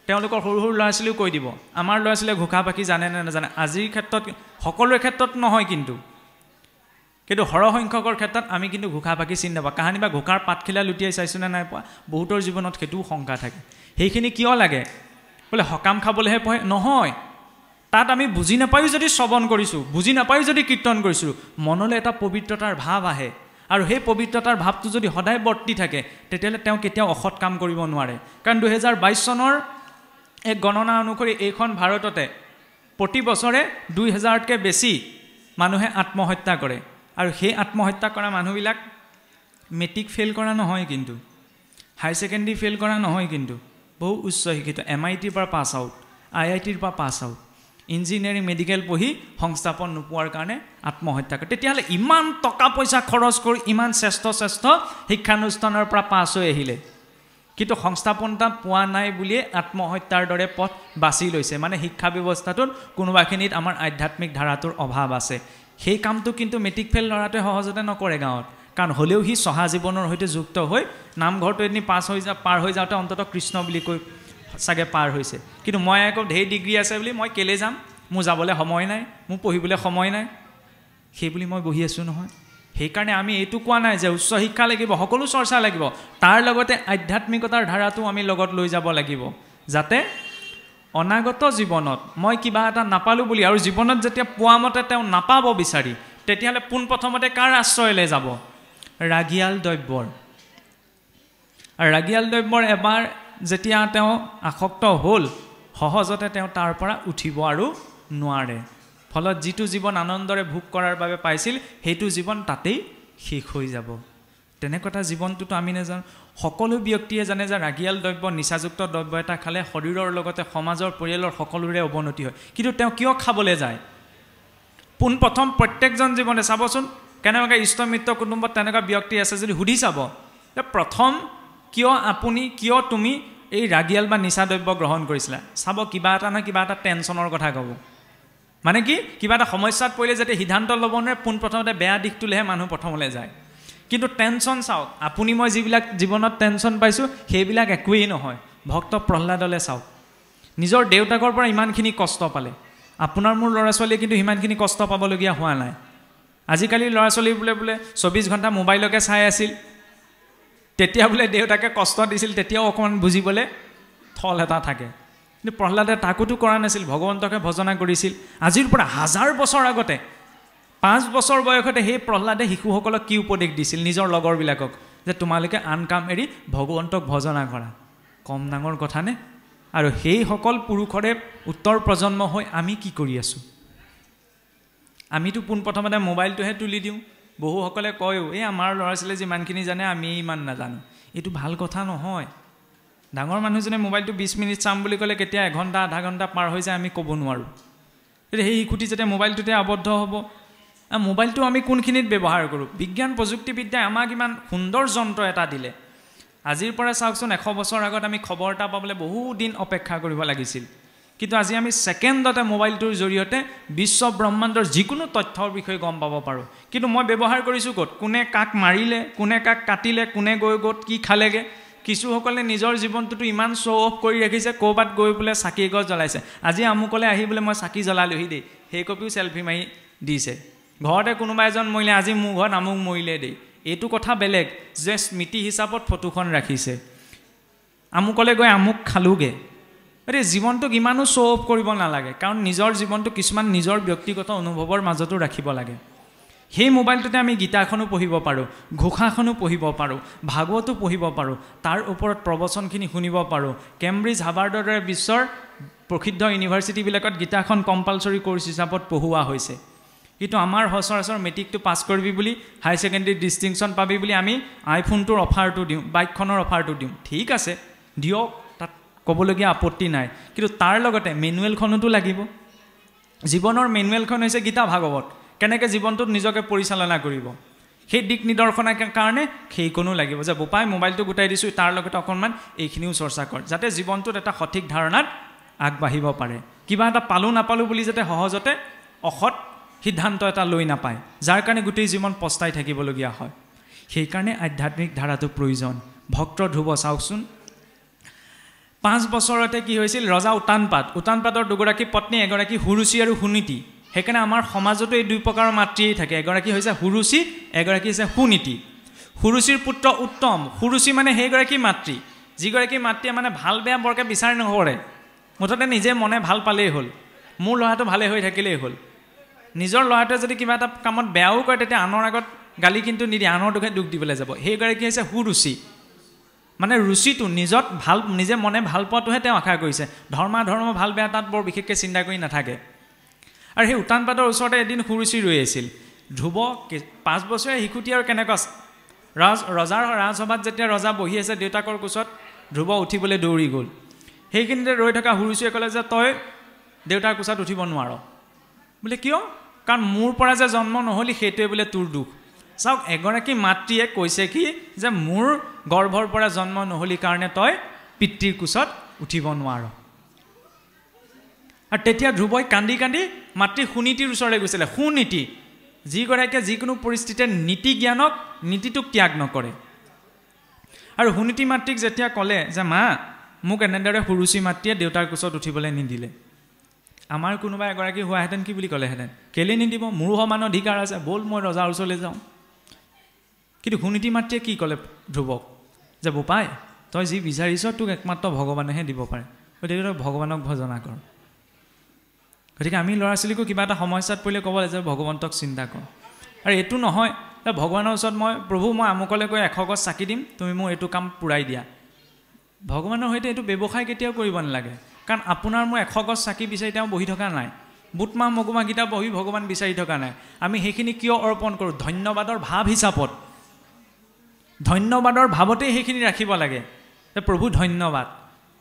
তেওঁলোকৰ সৰু সৰু ল'ৰা ছোৱালীও কৈ দিব আমাৰ ল'ৰা ছোৱালীয়ে ঘোষা পাখি জানে নে নাজানে আজিৰ ক্ষেত্ৰত সকলোৰে ক্ষেত্ৰত নহয় কিন্তু সৰহসংখ্যকৰ ক্ষেত্ৰত আমি কিন্তু ঘোষা পাখি চিনি নাপাওঁ কাহানি বা ঘোষাৰ পাতখিলা লুটিয়াই চাইছোঁনে নাই পোৱা বহুতৰ জীৱনত সেইটোও শংকা থাকে সেইখিনি কিয় লাগে বোলে সকাম খাবলৈহে পঢ়ে নহয় তাত আমি বুজি নাপায়ো যদি শ্ৰৱণ কৰিছোঁ বুজি নাপায়ো যদি কীৰ্তন কৰিছোঁ মনলৈ এটা পবিত্ৰতাৰ ভাৱ আহে আৰু সেই পবিত্ৰতাৰ ভাৱটো যদি সদায় বৰ্তি থাকে তেতিয়াহ'লে তেওঁ কেতিয়াও অসৎ কাম কৰিব নোৱাৰে কাৰণ 2022 চনৰ এক গণনা অনুসৰি এইখন ভাৰততে প্ৰতি বছৰে 2000তকৈ বেছি মানুহে আত্মহত্যা কৰে আৰু সেই আত্মহত্যা কৰা মানুহবিলাক মেট্ৰিক ফেইল কৰা নহয় কিন্তু হাই ছেকেণ্ডেৰী ফেইল কৰা নহয় কিন্তু বহু উচ্চ শিক্ষিত MITৰ পৰা পাছ আউট IITৰ পৰা পাছ আউট ইঞ্জিনিয়াৰিং মেডিকেল পঢ়ি সংস্থাপন নোপোৱাৰ কাৰণে আত্মহত্যা কৰে তেতিয়াহ'লে ইমান টকা পইচা খৰচ কৰি ইমান শ্ৰেষ্ঠ শিক্ষানুষ্ঠানৰ পৰা পাছ হৈ আহিলে কিন্তু সংস্থাপনতা পোৱা নাই বুলিয়ে আত্মহত্যাৰ দৰে পথ বাছি লৈছে মানে শিক্ষা ব্যৱস্থাটোত কোনোবাখিনিত আমাৰ আধ্যাত্মিক ধাৰাটোৰ অভাৱ আছে সেই কামটো কিন্তু মেট্ৰিক ফেইল ল'ৰাটোৱে সহজতে নকৰে গাঁৱত কাৰণ হ'লেও সি চহা জীৱনৰ সৈতে যুক্ত হৈ নামঘৰটো এদিন পাৰ হৈ যাওঁতে অন্ততঃ কৃষ্ণ বুলি কৈ চাগে পাৰ হৈছে কিন্তু মই আকৌ ঢেৰ ডিগ্ৰী আছে বুলি মই কেলৈ যাম মোৰ যাবলৈ সময় নাই মোৰ পঢ়িবলৈ সময় নাই সেই বুলি মই বহি আছোঁ নহয় সেইকাৰণে আমি এইটো কোৱা নাই যে উচ্চ শিক্ষা লাগিব সকলো চৰ্চা লাগিব তাৰ লগতে আধ্যাত্মিকতাৰ ধাৰাটো আমি লগত লৈ যাব লাগিব যাতে অনাগত জীৱনত মই কিবা এটা নাপালোঁ বুলি আৰু জীৱনত যেতিয়া পোৱা মতে তেওঁ নাপাব বিচাৰি তেতিয়াহ'লে পোনপ্ৰথমতে কাৰ আশ্ৰয়লৈ যাব ৰাগিয়াল দ্ৰব্যৰ আৰু ৰাগিয়াল দ্ৰব্যৰ এবাৰ যেতিয়া তেওঁ আসক্ত হ'ল সহজতে তেওঁ তাৰ পৰা উঠিব আৰু নোৱাৰে ফলত যিটো জীৱন আনন্দৰে ভোগ কৰাৰ বাবে পাইছিল সেইটো জীৱন তাতেই শেষ হৈ যাব তেনেকুৱা এটা জীৱনটোতো আমি নাজানো সকলো ব্যক্তিয়ে জানে যে ৰাগিয়াল দ্ৰব্য নিচাযুক্ত দ্ৰব্য এটা খালে শৰীৰৰ লগতে সমাজৰ পৰিয়ালৰ সকলোৰে অৱনতি হয় কিন্তু তেওঁ কিয় খাবলৈ যায় পোনপ্ৰথম প্ৰত্যেকজন জীৱনে চাবচোন কেনেবাকৈ ইষ্টমিত্ৰ কুটুম্বত তেনেকুৱা ব্যক্তি আছে যদি সুধি চাব প্ৰথম কিয় তুমি এই ৰাগিয়াল বা নিচা দ্ৰব্য গ্ৰহণ কৰিছিলা চাব কিবা এটা নহয় কিবা এটা টেনশ্যনৰ কথা ক'ব মানে কি কিবা এটা সমস্যাত পৰিলে যাতে সিদ্ধান্ত ল'ব নোৱাৰে পোনপ্ৰথমতে বেয়া দিশটোলৈহে মানুহ প্ৰথমলৈ যায় কিন্তু টেনশ্যন চাওক আপুনি মই যিবিলাক জীৱনত টেনশ্যন পাইছোঁ সেইবিলাক একোৱেই নহয় ভক্ত প্ৰহ্লাদলৈ চাওক নিজৰ দেউতাকৰ পৰা ইমানখিনি কষ্ট পালে আপোনাৰ মোৰ ল'ৰা ছোৱালীয়ে কিন্তু সিমানখিনি কষ্ট পাবলগীয়া হোৱা নাই আজিকালি ল'ৰা ছোৱালী বোলে 24 ঘণ্টা মোবাইলকে চাই আছিল তেতিয়া বোলে দেউতাকে কষ্ট দিছিল তেতিয়াও অকণমান বুজিবলৈ থল এটা থাকে কিন্তু প্ৰহ্লাদে তাকোতো কৰা নাছিল ভগৱন্তকে ভজনা কৰিছিল আজিৰ পৰা 1000 বছৰ আগতে 5 বছৰ বয়সতে সেই প্ৰহ্লাদে শিশুসকলক কি উপদেশ দিছিল নিজৰ লগৰবিলাকক যে তোমালোকে আন কাম এৰি ভগৱন্তক ভজনা কৰা। কম ডাঙৰ কথানে? আৰু সেইসকল পুৰুষৰে উত্তৰ প্ৰজন্ম হৈ আমি কি কৰি আছোঁ? আমিতো পোনপ্ৰথমতে মোবাইলটোহে তুলি দিওঁ। বহুসকলে কয়ও এই আমাৰ ল'ৰা ছোৱালীয়ে যিমানখিনি জানে আমি ইমান নাজানো। এইটো ভাল কথা নহয়। ডাঙৰ মানুহজনে মোবাইলটো 20 মিনিট চাম বুলি ক'লে কেতিয়া এঘণ্টা আধা ঘণ্টা পাৰ হৈ যায় আমি ক'ব নোৱাৰোঁ। তেতিয়া সেই শিশুটি যেতিয়া মোবাইলটোতে আবদ্ধ হ'ব, মোবাইলটো আমি কোনখিনিত ব্যৱহাৰ কৰোঁ? বিজ্ঞান প্ৰযুক্তিবিদ্যাই আমাক ইমান সুন্দৰ যন্ত্ৰ এটা দিলে। আজিৰ পৰা চাওকচোন 100 বছৰ আগত আমি খবৰ এটা পাবলৈ বহু দিন অপেক্ষা কৰিব লাগিছিল, কিন্তু আজি আমি ছেকেণ্ডতে মোবাইলটোৰ জৰিয়তে বিশ্ব ব্ৰহ্মাণ্ডৰ যিকোনো তথ্যৰ বিষয়ে গম পাব পাৰোঁ। কিন্তু মই ব্যৱহাৰ কৰিছোঁ ক'ত? কোনে কাক মাৰিলে, কোনে কাক কাটিলে, কোনে গৈ ক'ত কি খালেগৈ। কিছুসকলে নিজৰ জীৱনটোতো ইমান শ্ব' অফ কৰি ৰাখিছে, ক'ৰবাত গৈ বোলে চাকি এগছ জ্বলাইছে। আজি আমুকলে আহি বোলে মই চাকি জ্বলালোহি দেই, সেই কপিও চেলফি মাৰি দিছে। ঘৰতে কোনোবা এজন মৰিলে, আজি মোৰ ঘৰত আমুক মৰিলে দেই, এইটো কথা বেলেগ যে স্মৃতি হিচাপত ফটোখন ৰাখিছে। আমুকলে গৈ আমুক খালোগৈ। গতিকে জীৱনটোক ইমানো শ্ব' অফ কৰিব নালাগে, কাৰণ নিজৰ জীৱনটো কিছুমান নিজৰ ব্যক্তিগত অনুভৱৰ মাজতো ৰাখিব লাগে। সেই মোবাইলটোতে আমি গীতাখনো পঢ়িব পাৰোঁ, ঘোষাখনো পঢ়িব পাৰোঁ, ভাগৱতো পঢ়িব পাৰোঁ, তাৰ ওপৰত প্ৰবচনখিনি শুনিব পাৰোঁ। কেম্ব্ৰিজ হাৰ্ভাৰ্ডৰ দৰে বিশ্বৰ প্ৰসিদ্ধ ইউনিভাৰ্চিটিবিলাকত গীতাখন কম্পালচৰি কোৰ্চ হিচাপত পঢ়োৱা হৈছে। কিন্তু আমাৰ সচৰাচৰ মেট্ৰিকটো পাছ কৰিবি বুলি, হায়াৰ ছেকেণ্ডেৰী ডিষ্টিংশ্যন পাবি বুলি আমি আইফোনটোৰ অফাৰটো দিওঁ, বাইকখনৰ অফাৰটো দিওঁ। ঠিক আছে, দিয়ক, তাত ক'বলগীয়া আপত্তি নাই। কিন্তু তাৰ লগতে মেনুৱেলখনতো লাগিব। জীৱনৰ মেনুৱেলখন হৈছে গীতা ভাগৱত। কেনেকৈ জীৱনটোত নিজকে পৰিচালনা কৰিব, সেই দিক নিদৰ্শনাৰ কাৰণে সেইকণো লাগিব। যে বোপাই মোবাইলটো গোটাই দিছোঁ, তাৰ লগতে অকণমান এইখিনিও চৰ্চা কৰ, যাতে জীৱনটোত এটা সঠিক ধাৰণাত আগবাঢ়িব পাৰে। কিবা এটা পালোঁ নাপালোঁ বুলি যাতে সহজতে অসৎ সিদ্ধান্ত এটা লৈ নাপায়, যাৰ কাৰণে গোটেই জীৱন পস্তাই থাকিবলগীয়া হয়। সেইকাৰণে আধ্যাত্মিক ধাৰাটো প্ৰয়োজন। ভক্ত ধ্ৰুৱ চাওকচোন, 5 বছৰতে কি হৈছিল? ৰজা উত্তানপাদৰ দুগৰাকী পত্নী, এগৰাকী সুৰুচি আৰু সুনীতি। সেইকাৰণে আমাৰ সমাজতো এই 2 প্ৰকাৰৰ মাতৃয়েই থাকে। এগৰাকী হৈছে সুৰুচি, এগৰাকী হৈছে সুনীতি। সুৰুচিৰ পুত্ৰ উত্তম। সুৰুচি মানে সেইগৰাকী মাতৃ, যিগৰাকী মাতৃয়ে মানে ভাল বেয়া বৰকৈ বিচাৰ নকৰে, মুঠতে নিজে মনে ভাল পালেই হ'ল, মোৰ ল'ৰাটো ভালে হৈ থাকিলেই হ'ল। নিজৰ ল'ৰাটোৱে যদি কিবা এটা কামত বেয়াও কৰে, তেতিয়া আনৰ আগত গালি কিন্তু নিদিয়ে, আনৰ দুখে দুখ দিবলৈ যাব। সেইগৰাকী হৈছে সুৰুচি। মানে ৰুচিটো নিজত ভাল, নিজে মনে ভাল পোৱাটোহে তেওঁ আশা কৰিছে। ধৰ্ম ভাল বেয়া তাত বৰ বিশেষকৈ চিন্তা কৰি নাথাকে। আৰু সেই উত্তানপাদৰ ওচৰতে এদিন সুৰুচি ৰৈ আছিল। ধ্ৰুৱ 5 বছৰীয়া শিশুটি আৰু কেনেকুৱা? ৰজাৰ ৰাজসভাত যেতিয়া ৰজা বহি আছে দেউতাকৰ কোচত, ধ্ৰুৱ উঠিবলৈ দৌৰি গ'ল। সেইখিনিতে ৰৈ থকা সুৰুচিয়ে ক'লে যে তই দেউতাৰ কোচত উঠিব নোৱাৰ। বোলে কিয়? কাৰণ মোৰ পৰা যে জন্ম নহ'লি সেইটোৱে বোলে তোৰ দুখ। চাওক, এগৰাকী মাতৃয়ে কৈছে কি যে মোৰ গৰ্ভৰ পৰা জন্ম নহ'লি কাৰণে তই পিতৃৰ কোচত উঠিব নোৱাৰ। আৰু তেতিয়া ধ্ৰুৱই কান্দি কান্দি মাতৃ সুনীতিৰ ওচৰলৈ গৈছিলে। সুনীতি, যিগৰাকীয়ে যিকোনো পৰিস্থিতিতে নীতি জ্ঞানক, নীতিটোক ত্যাগ নকৰে। আৰু সুনীতি মাতৃক যেতিয়া ক'লে যে মা, মোক এনেদৰে সুৰুচি মাতৃয়ে দেউতাৰ কোচত উঠিবলৈ নিদিলে, আমাৰ কোনোবা এগৰাকী হোৱাহেঁতেন কি বুলি ক'লেহেঁতেন? কেলৈ নিদিব, মোৰো সমান অধিকাৰ আছে, ব'ল মই ৰজাৰ ওচৰলৈ যাওঁ। কিন্তু সুনীতি মাতৃয়ে কি ক'লে ধ্ৰুৱক? যে বোপাই, তই যি বিচাৰিছ তোক একমাত্ৰ ভগৱানেহে দিব পাৰে, গতিকে তই ভগৱানক ভজনা কৰ। গতিকে আমি ল'ৰা ছোৱালীকো কিবা এটা সমস্যাত পৰিলে ক'ব লাগে যে ভগৱন্তক চিন্তা কৰ। আৰু এইটো নহয় যে ভগৱানৰ ওচৰত প্ৰভু মই আমুকলৈ গৈ 100 গছ চাকি দিম, তুমি মোৰ এইটো কাম পূৰাই দিয়া। ভগৱানৰ সৈতে এইটো ব্যৱসায় কেতিয়াও কৰিব নালাগে, কাৰণ আপোনাৰ মোৰ 100 গছ চাকি বিচাৰি তেওঁ বহি থকা নাই, বুট মাহ মগুমাহকেইটা বহি ভগৱান বিচাৰি থকা নাই। আমি সেইখিনি কিয় অৰ্পণ কৰোঁ? ধন্যবাদৰ ভাৱ হিচাপত, ধন্যবাদৰ ভাৱতেই সেইখিনি ৰাখিব লাগে যে প্ৰভু ধন্যবাদ।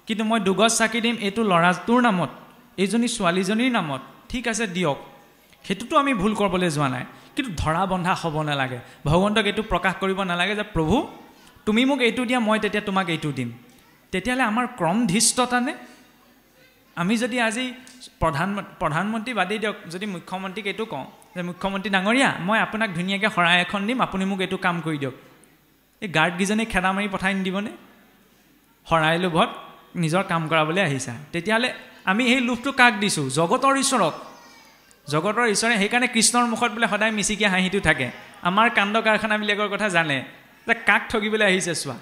কিন্তু মই 2 গছ চাকি দিম এইটো ল'ৰাটোৰ নামত, এইজনী ছোৱালীজনীৰ নামত, ঠিক আছে দিয়ক, সেইটোতো আমি ভুল কৰিবলৈ যোৱা নাই। কিন্তু ধৰা বন্ধা হ'ব নালাগে। ভগৱন্তক এইটো প্ৰকাশ কৰিব নালাগে যে প্ৰভু তুমি মোক এইটো দিয়া, মই তেতিয়া তোমাক এইটো দিম। তেতিয়াহ'লে আমাৰ ক্ৰম ধৃষ্টতানে? আমি যদি আজি প্ৰধানমন্ত্ৰী বাদেই দিয়ক, যদি মুখ্যমন্ত্ৰীক এইটো কওঁ যে মুখ্যমন্ত্ৰী ডাঙৰীয়া, মই আপোনাক ধুনীয়াকৈ শৰাই এখন দিম, আপুনি মোক এইটো কাম কৰি দিয়ক, এই গাৰ্ডকেইজনে খেদা মাৰি পঠাই নিদিবনে? শৰাই লোভত নিজৰ কাম কৰাবলৈ আহিছা। তেতিয়াহ'লে আমি সেই লোভটো কাক দিছোঁ? জগতৰ ঈশ্বৰক। জগতৰ ঈশ্বৰে সেইকাৰণে কৃষ্ণৰ মুখত বোলে সদায় মিচিকীয়া হাঁহিটো থাকে। আমাৰ কাণ্ড কাৰখানাবিলাকৰ কথা জানে যে কাক ঠগিবলৈ আহিছে চোৱা।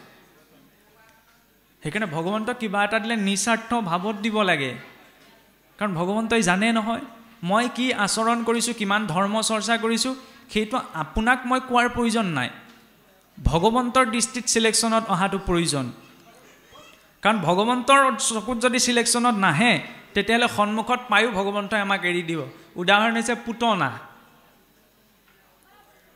সেইকাৰণে ভগৱন্তক কিবা এটা দিলে নিস্বাৰ্থ ভাৱত দিব লাগে, কাৰণ ভগৱন্তই জানে নহয় মই কি আচৰণ কৰিছোঁ, কিমান ধৰ্ম চৰ্চা কৰিছোঁ, সেইটো আপোনাক মই কোৱাৰ প্ৰয়োজন নাই। ভগৱন্তৰ দৃষ্টিত চিলেকশ্যনত অহাটো প্ৰয়োজন কাৰণ ভগৱন্তৰ চকুত যদি চিলেকশ্যনত নাহে তেতিয়াহ'লে সন্মুখত পায়ো ভগৱন্তই আমাক এৰি দিব উদাহৰণ হৈছে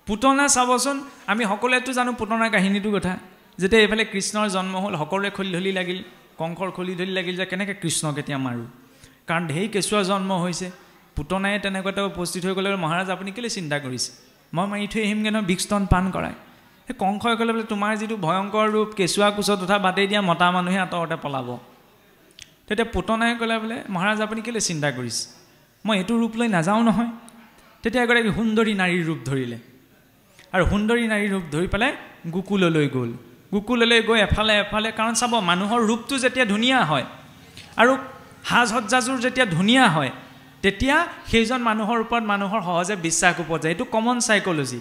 পুতনা চাবচোন আমি সকলোৱেতো জানো পুতনাৰ কাহিনীটোৰ কথা যেতিয়া এইফালে কৃষ্ণৰ জন্ম হ'ল সকলোৰে খলিধলি লাগিল কংসৰ খলিধলি লাগিল যে কেনেকৈ কৃষ্ণক এতিয়া মাৰোঁ কাৰণ ঢেৰ কেঁচুৱা জন্ম হৈছে পুতনাই তেনেকুৱা এটা উপস্থিত হৈ গ'লে মহাৰাজ আপুনি কেলৈ চিন্তা কৰিছে মই মাৰি থৈ আহিমগৈ নহয় বিকস্তন পান কৰাই সেই কংসই ক'লে বোলে তোমাৰ যিটো ভয়ংকৰ ৰূপ কেঁচুৱা কোচত উঠা বাদেই দিয়া মতা মানুহে আঁতৰতে পলাব তেতিয়া পুতনাই ক'লে বোলে মহাৰাজ আপুনি কেলৈ চিন্তা কৰিছে মই এইটো ৰূপ লৈ নাযাওঁ নহয় তেতিয়া এগৰাকী সুন্দৰী নাৰীৰ ৰূপ ধৰিলে আৰু সুন্দৰী নাৰীৰ ৰূপ ধৰি পেলাই গোকুললৈ গ'ল গোকুললৈ গৈ এফালে কাৰণ চাব মানুহৰ ৰূপটো যেতিয়া ধুনীয়া হয় আৰু সাজ সজ্জাযোৰ যেতিয়া ধুনীয়া হয় তেতিয়া সেইজন মানুহৰ ওপৰত মানুহৰ সহজে বিশ্বাস উপজে এইটো কমন সাইকোলজি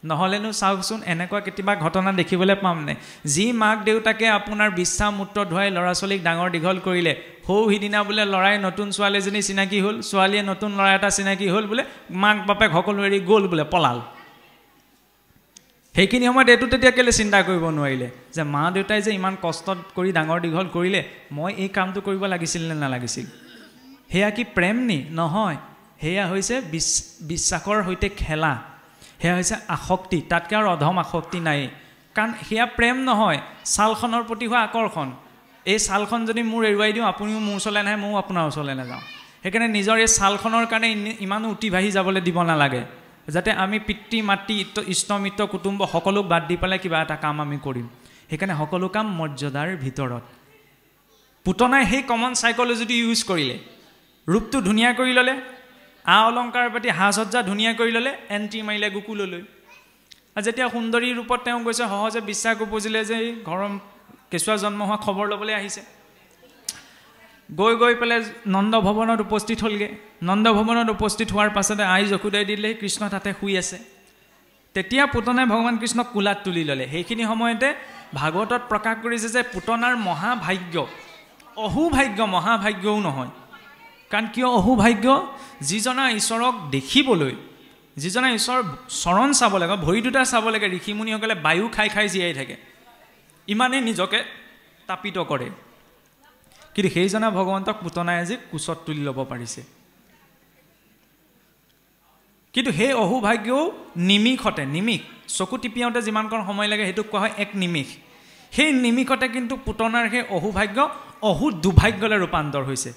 নহ'লেনো চাওকচোন এনেকুৱা কেতিয়াবা ঘটনা দেখিবলৈ পাম নে যি মাক দেউতাকে আপোনাৰ বিশ্বামূত্ৰ ধুৱাই ল'ৰা ছোৱালীক ডাঙৰ দীঘল কৰিলে সৌ সিদিনা বোলে ল'ৰাই নতুন ছোৱালীজনী চিনাকি হ'ল ছোৱালীয়ে নতুন ল'ৰা এটা চিনাকি হ'ল বোলে মাক বাপেক সকলো এৰি গ'ল বোলে পলাল সেইখিনি সময়ত এইটো তেতিয়া কেলৈ চিন্তা কৰিব নোৱাৰিলে যে মা দেউতাই যে ইমান কষ্টত কৰি ডাঙৰ দীঘল কৰিলে মই এই কামটো কৰিব লাগিছিল নে নালাগিছিল সেয়া কি প্ৰেম নি নহয় সেয়া হৈছে বিশ্বাসৰ সৈতে খেলা সেয়া হৈছে আসক্তি তাতকৈ আৰু অধম আসক্তি নাই কাৰণ সেয়া প্ৰেম নহয় ছালখনৰ প্ৰতি হোৱা আকৰ্ষণ এই ছালখন যদি মোৰ এৰুৱাই দিওঁ আপুনিও মোৰ ওচৰলৈ নাহে ময়ো আপোনাৰ ওচৰলৈ নাযাওঁ সেইকাৰণে নিজৰ এই ছালখনৰ কাৰণে ইমানো উতিবাঢ়ি যাবলৈ দিব নালাগে যাতে আমি পিতৃ মাতৃ ইষ্টমিত্ৰ কুটুম্ব সকলোক বাদ দি পেলাই কিবা এটা কাম আমি কৰিম সেইকাৰণে সকলো কাম মৰ্যাদাৰ ভিতৰত পুতনাই সেই কমন সাইকোলজিটো ইউজ কৰিলে ৰূপটো ধুনীয়া কৰি ল'লে অলংকাৰৰ প্ৰতি সাজ সজ্জা ধুনীয়া কৰি ল'লে এণ্ট্ৰি মাৰিলে গোকুললৈ আৰু যেতিয়া সুন্দৰী ৰূপত তেওঁ গৈছে সহজে বিশ্বাস উপজিলে যে এই ঘৰৰ কেঁচুৱা জন্ম হোৱা খবৰ ল'বলৈ আহিছে গৈ পেলাই নন্দ ভৱনত উপস্থিত হ'লগৈ নন্দ ভৱনত উপস্থিত হোৱাৰ পাছতে আই যশোদাই দিলে কৃষ্ণ তাতে শুই আছে তেতিয়া পুতনাই ভগৱান কৃষ্ণক কোলাত তুলি ল'লে সেইখিনি সময়তে ভাগৱতত প্ৰকাশ কৰিছে যে পুতনাৰ মহাভাগ্য অহুভাগ্য মহাভাগ্যও নহয় কাৰণ কিয় অহুভাগ্য যিজনা ঈশ্বৰক দেখিবলৈ যিজনা ঈশ্বৰৰ চৰণ চাব লাগে ভৰি দুটা চাব লাগে ঋষিমুনিসকলে বায়ু খাই জীয়াই থাকে ইমানেই নিজকে তাপিত কৰে কিন্তু সেইজনা ভগৱন্তক পুতনাই আজি কোচত তুলি ল'ব পাৰিছে কিন্তু সেই অহুভাগ্যও নিমিষ চকু টিপিয়াওঁতে যিমানকণ সময় লাগে সেইটোক কোৱা হয় এক নিমিষ সেই নিমিষতে কিন্তু পুতনাৰ সেই অহুভাগ্য দুভাগ্যলৈ ৰূপান্তৰ হৈছে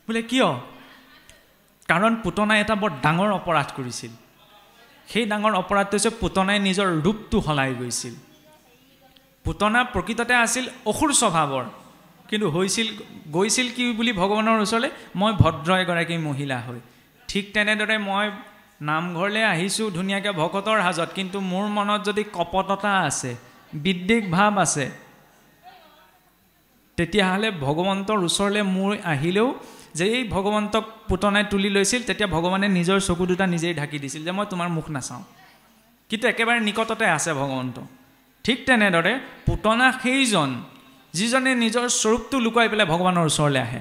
বোলে কিয় কাৰণ পুতনাই এটা বৰ ডাঙৰ অপৰাধ কৰিছিল সেই ডাঙৰ অপৰাধটো হৈছে পুতনাই নিজৰ ৰূপটো সলাই গৈছিল পুতনা প্ৰকৃততে আছিল অসুৰ স্বভাৱৰ কিন্তু গৈছিল কি বুলি ভগৱানৰ ওচৰলৈ মই ভদ্ৰ এগৰাকী মহিলা হৈ ঠিক তেনেদৰে মই নামঘৰলৈ আহিছোঁ ধুনীয়াকৈ ভকতৰ হাজত কিন্তু মোৰ মনত যদি কপটতা আছে বিদ্বেষ ভাৱ আছে তেতিয়াহ'লে ভগৱন্তৰ ওচৰলৈ মোৰ আহিলেও যে এই ভগৱন্তক পুতনাই তুলি লৈছিল তেতিয়া ভগৱানে নিজৰ চকু দুটা নিজেই ঢাকি দিছিল যে মই তোমাৰ মুখ নাচাওঁ কিন্তু একেবাৰে নিকটতে আছে ভগৱন্ত ঠিক তেনেদৰে পুতনা সেইজন যিজনে নিজৰ স্বৰূপটো লুকুৱাই পেলাই ভগৱানৰ ওচৰলৈ আহে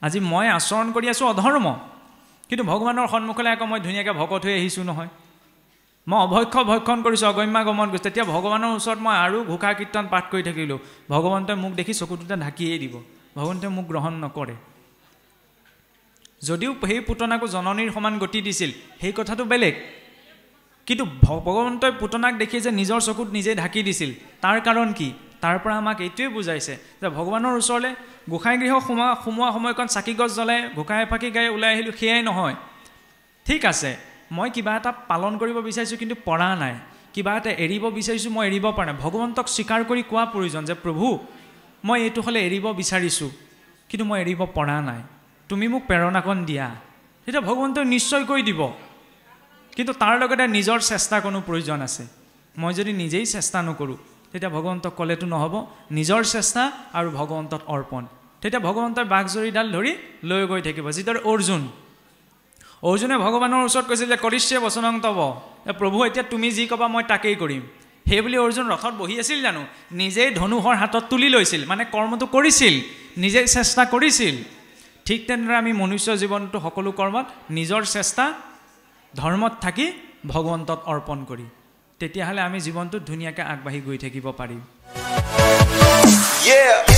আজি মই আচৰণ কৰি আছোঁ অধৰ্ম কিন্তু ভগৱানৰ সন্মুখলৈ আকৌ মই ধুনীয়াকৈ ভকত হৈ আহিছোঁ নহয় মই ভক্ষণ কৰিছোঁ অগম্যাগমন কৰিছোঁ তেতিয়া ভগৱানৰ ওচৰত মই আৰু ঘোষা কীৰ্তন পাঠ কৰি থাকিলোঁ ভগৱন্তই মোক দেখি চকু দুটা ঢাকিয়েই দিব ভগৱন্তই মোক গ্ৰহণ নকৰে যদিও সেই পুতনাকো জননীৰ সমান গতি দিছিল সেই কথাটো বেলেগ কিন্তু ভগৱন্তই পুতনাক দেখি যে নিজৰ চকুত নিজেই ঢাকি দিছিল তাৰ কাৰণ কি তাৰ পৰা আমাক এইটোৱে বুজাইছে যে ভগৱানৰ ওচৰলৈ গোসাঁই গৃহ সোমোৱা সময়কণ চাকি গছ জ্বলাই ঘোষা এফাকি গাই ওলাই আহিলোঁ সেয়াই নহয় ঠিক আছে মই কিবা এটা পালন কৰিব বিচাৰিছোঁ কিন্তু পৰা নাই কিবা এটা এৰিব বিচাৰিছোঁ মই এৰিব পৰা নাই ভগৱন্তক স্বীকাৰ কৰি কোৱা প্ৰয়োজন যে প্ৰভু মই এইটো হ'লে এৰিব বিচাৰিছোঁ কিন্তু মই এৰিব পৰা নাই তুমি মোক প্ৰেৰণাকণ দিয়া তেতিয়া ভগৱন্তই নিশ্চয় কৈ দিব কিন্তু তাৰ লগতে নিজৰ চেষ্টা কোনো প্ৰয়োজন আছে মই যদি নিজেই চেষ্টা নকৰোঁ তেতিয়া ভগৱন্তক ক'লেতো নহ'ব নিজৰ চেষ্টা আৰু ভগৱন্তত অৰ্পণ তেতিয়া ভগৱন্তই বাঘজৰীডাল ধৰি লৈ গৈ থাকিব যিদৰে অৰ্জুনে ভগৱানৰ ওচৰত কৈছিল যে কৰিছে বচনং তব প্ৰভু এতিয়া তুমি যি ক'বা মই তাকেই কৰিম সেই বুলি অৰ্জুন ৰথত বহি আছিল জানো নিজেই ধনুহৰ হাতত তুলি লৈছিল মানে কৰ্মটো কৰিছিল নিজেই চেষ্টা কৰিছিল ঠিক তেনেদৰে আমি মনুষ্য জীৱনটো সকলো কৰ্মত নিজৰ চেষ্টা ধৰ্মত থাকি ভগৱন্তত অৰ্পণ কৰি তেতিয়াহ'লে আমি জীৱনটোত ধুনীয়াকৈ আগবাঢ়ি গৈ থাকিব পাৰিম। Yeah.